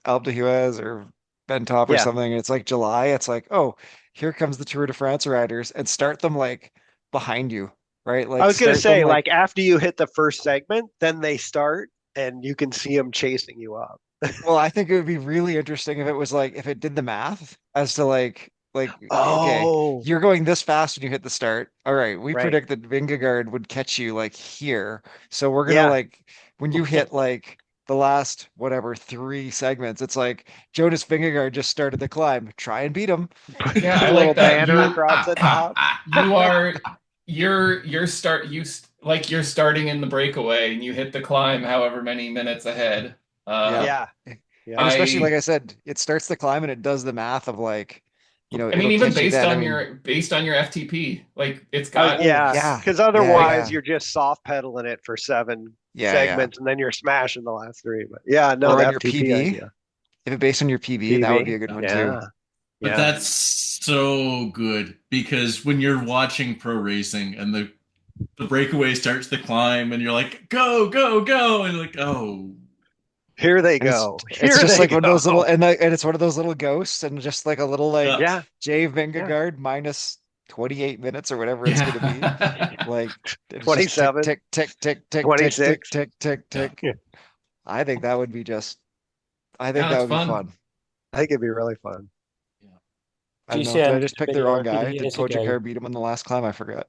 D: Alpe d'Huez or Ben Top or
B: yeah.
D: something, and it's like July. It's like, oh, here comes the Tour de France riders, and start them like behind you, right?
B: I
D: Like
B: was going to
D: start them
B: say,
D: like,
B: like, after you hit the first segment, then they start and you can see them chasing you up.
D: well, I think it would be really interesting if it was like if it did the math as to like okay,
B: Oh,
D: you're going this fast when you hit the start. All right, we
B: right.
D: predict that Vingegaard would catch you like here. So we're gonna
B: Yeah.
D: like when you hit like the last whatever 3 segments, it's like Jonas Vingegaard just started the climb. Try and beat him.
C: Yeah, I
B: A little
C: like that.
B: banner across the top.
C: You are you're starting in the breakaway and you hit the climb however many minutes ahead.
D: Yeah.
B: Yeah.
D: And
B: Yeah.
D: especially like
C: I
D: I said, it starts the climb and it does the math of like,
C: I mean
D: it'll
C: even
D: catch you
C: based
D: then. I
C: on
D: mean,
C: your FTP, like it's got
B: Yeah.
D: yeah,
B: Because
D: yeah,
B: otherwise
D: yeah,
B: you're just soft pedaling it for 7
D: yeah.
B: segments and then you're smashing the last 3. But yeah, no,
D: Or
B: the
D: on your
B: FTP
D: PB.
B: idea.
D: If it based on your PB, that would be
B: PV.
D: a good one too.
B: Yeah.
A: But
B: Yeah.
A: that's so good because when you're watching pro racing and the breakaway starts to climb and you're like, go, go, go, and you're like, oh,
B: Here they
D: And
B: go.
D: it's
B: Here
D: just
B: they
D: like one of those little
B: go.
D: and it's one of those little ghosts and just like a little like
A: yeah.
B: Yeah.
D: Jay
B: Yeah.
D: Vingegaard minus 28 minutes or whatever it's going to be.
C: Yeah.
D: Like it's just
B: 27,
D: tick, tick, tick, tick, tick, tick,
B: 26.
D: tick, tick,
A: Yeah.
D: tick. I think that would be just, I think
C: Yeah,
D: that
C: it's
D: would be
C: fun.
D: fun.
B: I think it'd be really fun.
D: I don't know. Did I
F: GCN did
D: just
F: a
D: pick the
F: video
D: wrong
F: a few
D: guy? Did
F: years ago.
D: Pogacar beat him on the last climb? I forgot.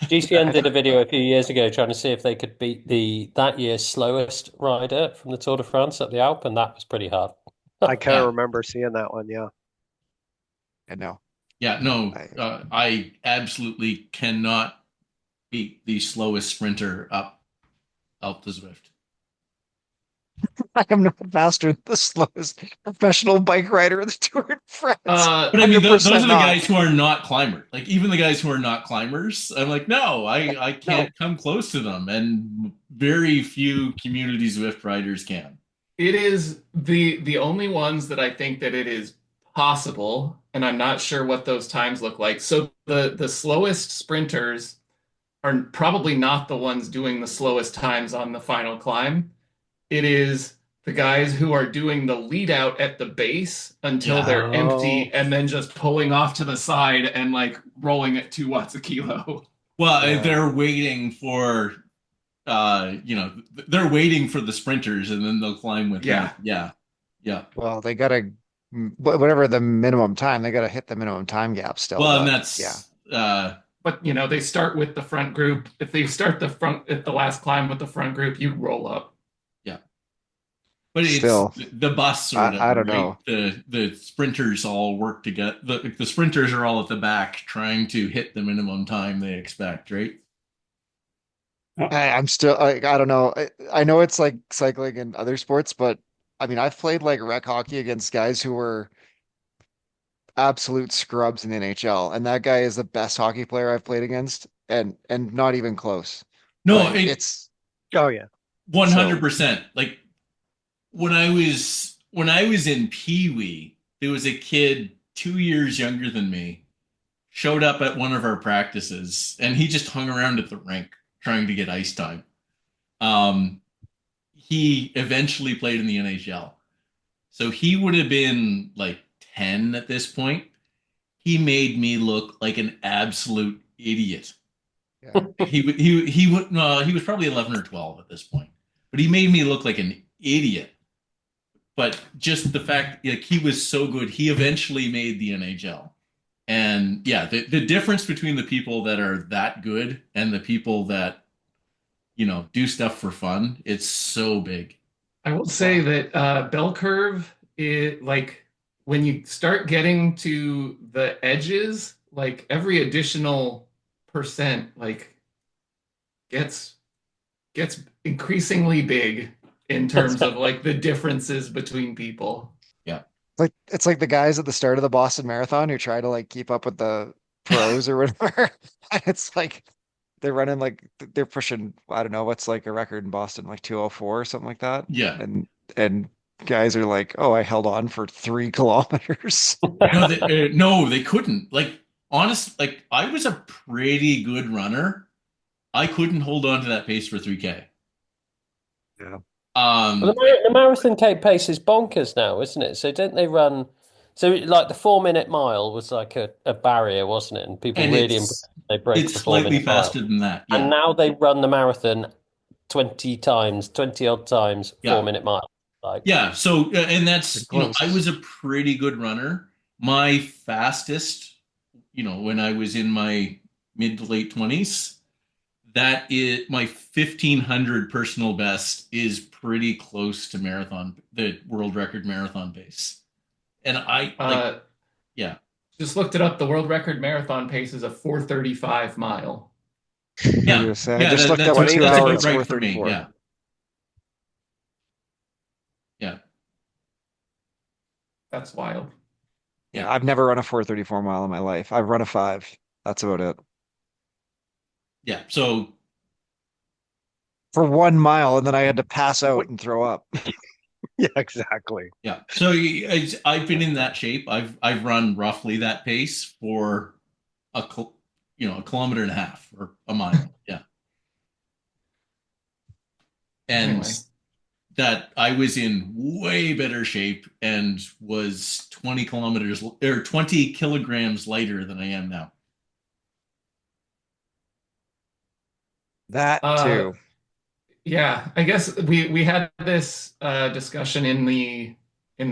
F: GCN did a video a few years ago trying to see if they could beat that year's slowest rider from the Tour de France at the Alpe, and that was pretty hard.
B: I kind of
A: Yeah.
B: remember seeing that one. Yeah.
D: And no,
A: Yeah, no,
D: I,
A: I absolutely cannot beat the slowest sprinter up the Zwift.
D: I am not faster than the slowest professional bike rider in the Tour de France.
A: But I mean, those
D: 100%
A: are the
D: not.
A: guys who are not climbers. Like even the guys who are not climbers, I'm like, no, I can't come close to them, and very few community Zwift riders can.
C: It is the only ones that I think that it is possible, and I'm not sure what those times look like. So the slowest sprinters are probably not the ones doing the slowest times on the final climb. It is the guys who are doing the lead out at the base until
A: Yeah.
C: they're
B: Oh,
C: empty and then just pulling off to the side and like rolling at 2 watts a kilo.
A: Well,
D: Yeah.
A: they're waiting for, they're waiting for the sprinters, and then they'll climb with
C: Yeah.
A: them. Yeah, yeah.
D: Well, they gotta, whatever the minimum time, they gotta hit the minimum time gap still.
A: Well, and
D: But
A: that's
D: yeah,
C: But they start with the front group. If they start the front at the last climb with the front group, you roll up.
A: yeah. But it's
D: still,
A: the bus or
D: I
A: whatever,
D: don't
A: right?
D: know.
A: The sprinters all work together. The sprinters are all at the back trying to hit the minimum time they expect, right?
D: I'm still like, I don't know. I know it's like cycling and other sports, but I mean, I've played like rec hockey against guys who were absolute scrubs in the NHL, and that guy is the best hockey player I've played against, and not even close.
A: No,
D: Like
A: it
D: it's
B: oh yeah.
A: 100%. Like when I was in Pee Wee, there was a kid 2 years younger than me, showed up at one of our practices, and he just hung around at the rink trying to get ice time. Um, he eventually played in the NHL. So he would have been like 10 at this point. He made me look like an absolute idiot.
D: yeah.
A: He was probably 11 or 12 at this point. But he made me look like an idiot. But just the fact like he was so good, he eventually made the NHL. And yeah, the difference between the people that are that good and the people that, do stuff for fun, it's so big.
C: I will say that bell curve is like when you start getting to the edges, like every additional percent like gets increasingly big in terms of like the differences between people.
A: Yeah.
D: It's like the guys at the start of the Boston Marathon who try to like keep up with the pros or whatever. It's like they're running like they're pushing, I don't know, what's like a record in Boston, like 204 or something like that.
A: Yeah.
D: And guys are like, oh, I held on for 3 kilometers.
A: No, they couldn't. Like, honest, like I was a pretty good runner. I couldn't hold on to that pace for 3K.
D: Yeah.
F: Well, the marathon pace is bonkers now, isn't it? So don't they run? So like the 4 minute mile was like a barrier, wasn't it? And people
A: and
F: really they broke
A: it's
F: the
A: slightly
F: 4 minute mile.
A: faster than that.
F: And
A: Yeah.
F: now they run the marathon 20 odd times,
A: Yeah.
F: 4 minute mile. Like
A: Yeah. So, and that's,
D: Pretty close.
A: I was a pretty good runner. My fastest, when I was in my mid to late 20s, that is my 1500 personal best is pretty close to the world record marathon pace. And I like, yeah.
C: Just looked it up. The world record marathon pace is a 4:35 mile.
A: Yeah.
D: I just looked
A: that's
D: up
A: that's
D: 2
A: about
D: hours,
A: right for me.
D: 4:34.
A: Yeah. Yeah.
C: That's wild.
D: Yeah, I've never run a 4:34 mile in my life. I've run a 5. That's about it.
A: Yeah. So
D: For 1 mile, and then I had to pass out and throw up.
B: Yeah, exactly.
A: yeah. So I've been in that shape. I've run roughly that pace for a kilometer and a half or a mile. Yeah. And
C: Anyway.
A: that I was in way better shape and was 20 kilometers or 20 kilograms lighter than I am now.
D: That
C: Uh,
D: too.
C: yeah, I guess we had this discussion in the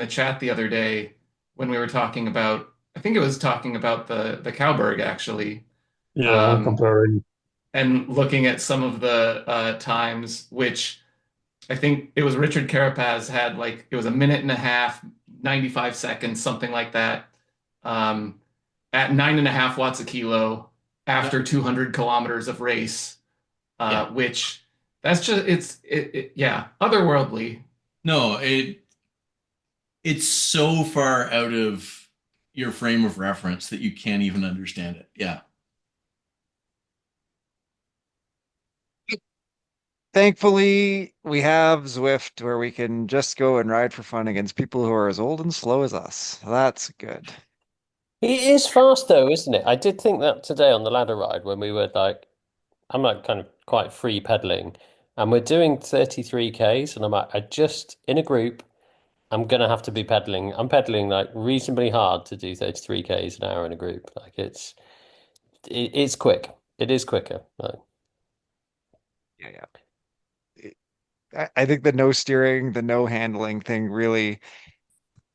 C: chat the other day when we were talking about, I think it was talking about the Cowberg actually,
E: Yeah,
C: um,
E: comparing.
C: and looking at some of the times, which I think it was Richard Carapaz had, like, it was a minute and a half, 95 seconds, something like that, um, at 9.5 watts a kilo
A: Yeah.
C: after 200 kilometers of race,
A: Yeah.
C: which that's just, yeah, otherworldly.
A: No, it's so far out of your frame of reference that you can't even understand it. Yeah.
D: Thankfully, we have Zwift where we can just go and ride for fun against people who are as old and slow as us. That's good.
F: It is fast though, isn't it? I did think that today on the ladder ride when we were like, I'm like kind of quite free pedaling, and we're doing 33 Ks, and I'm like, I just in a group, I'm gonna have to be pedaling. I'm pedaling like reasonably hard to do 33 Ks an hour in a group. Like it's quick. It is quicker. Like,
D: Yeah, yeah. I think the no steering, the no handling thing really,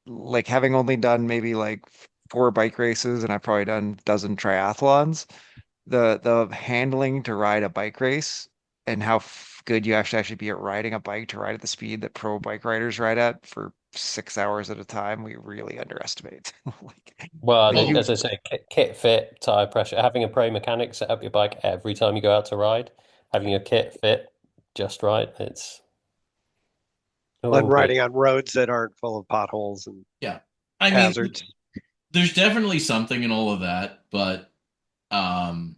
D: like having only done maybe like 4 bike races and I've probably done a dozen triathlons, the handling to ride a bike race and how good you actually be at riding a bike to ride at the speed that pro bike riders ride at for 6 hours at a time, we really underestimate. Like,
F: well,
D: like
A: Oh,
F: as I say, kit fit, tire pressure, having a pro mechanic set up your bike every time you go out to ride, having your kit fit just right. It's
B: And
F: all good.
B: riding on roads that aren't full of potholes and
A: yeah. I mean,
B: hazards.
A: there's definitely something in all of that, but um,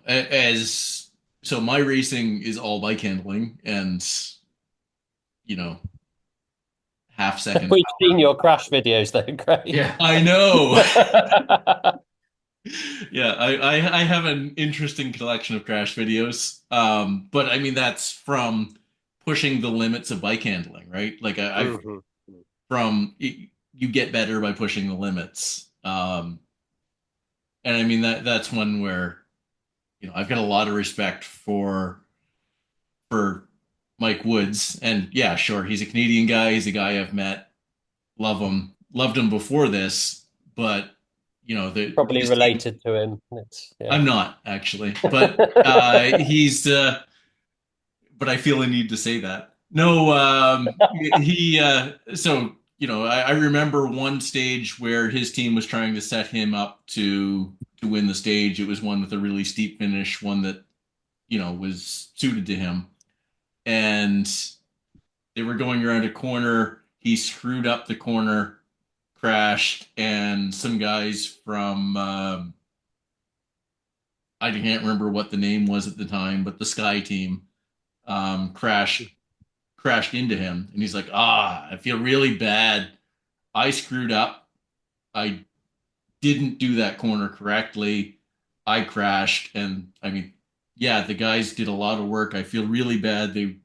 A: as so my racing is all bike handling and you know, half second
F: We've
A: power.
F: seen your crash videos though, Craig.
C: Yeah.
A: I know. Yeah, I have an interesting collection of crash videos. But I mean that's from pushing the limits of bike handling, right? Like I've
B: Hmm.
A: from you get better by pushing the limits. And I mean that's one where I've got a lot of respect for Mike Woods, and yeah, sure, he's a Canadian guy. He's a guy I've met, love him, loved him before this, but
F: Probably
A: his team.
F: related to him. It's yeah.
A: I'm not actually, but he's. But I feel a need to say that. No, he. So I remember one stage where his team was trying to set him up to win the stage. It was one with a really steep finish, one that was suited to him, and they were going around a corner. He screwed up the corner, crashed, and some guys from I can't remember what the name was at the time, but the Sky team crashed into him, and he's like, I feel really bad. I screwed up. I didn't do that corner correctly. I crashed, and I mean, yeah, the guys did a lot of work. I feel really bad. They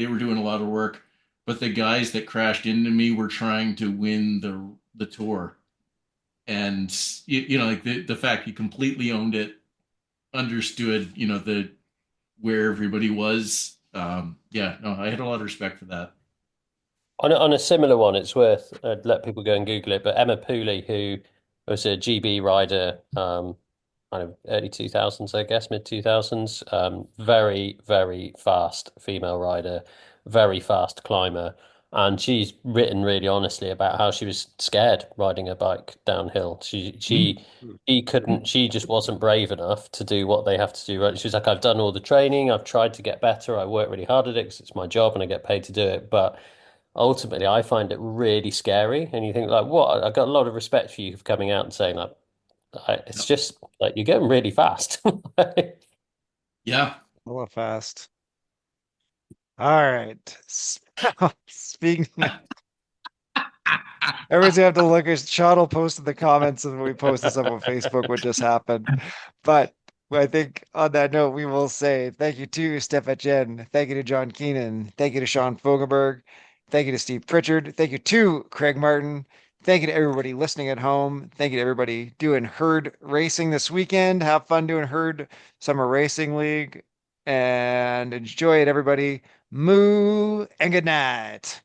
A: were doing a lot of work, but the guys that crashed into me were trying to win the tour. And like the fact he completely owned it, understood, the where everybody was. Yeah, no, I had a lot of respect for that.
F: On a similar one, it's worth let people go and Google it. But Emma Pooley, who was a GB rider, kind of early 2000s, I guess, mid 2000s, very, very fast female rider, very fast climber. And she's written really honestly about how she was scared riding a bike downhill.
A: Mm.
F: She couldn't, she just wasn't brave enough to do what they have to do. Right? She's like, I've done all the training, I've tried to get better, I work really hard at it because it's my job and I get paid to do it. But ultimately, I find it really scary. And you think like, what? I got a lot of respect for you for coming out and saying like, it's just like you're going really fast.
A: Yeah.
D: hella fast. All right. Speaking, everyone's gonna have to look at Sean will post in the comments and we posted some on Facebook what just happened. But I think on that note, we will say thank you to Steph Chen. Thank you to John Keenan. Thank you to Sean Fogelberg. Thank you to Steve Pritchard. Thank you to Craig Martin. Thank you to everybody listening at home. Thank you to everybody doing herd racing this weekend. Have fun doing herd summer racing league and enjoy it, everybody. Moo and good night.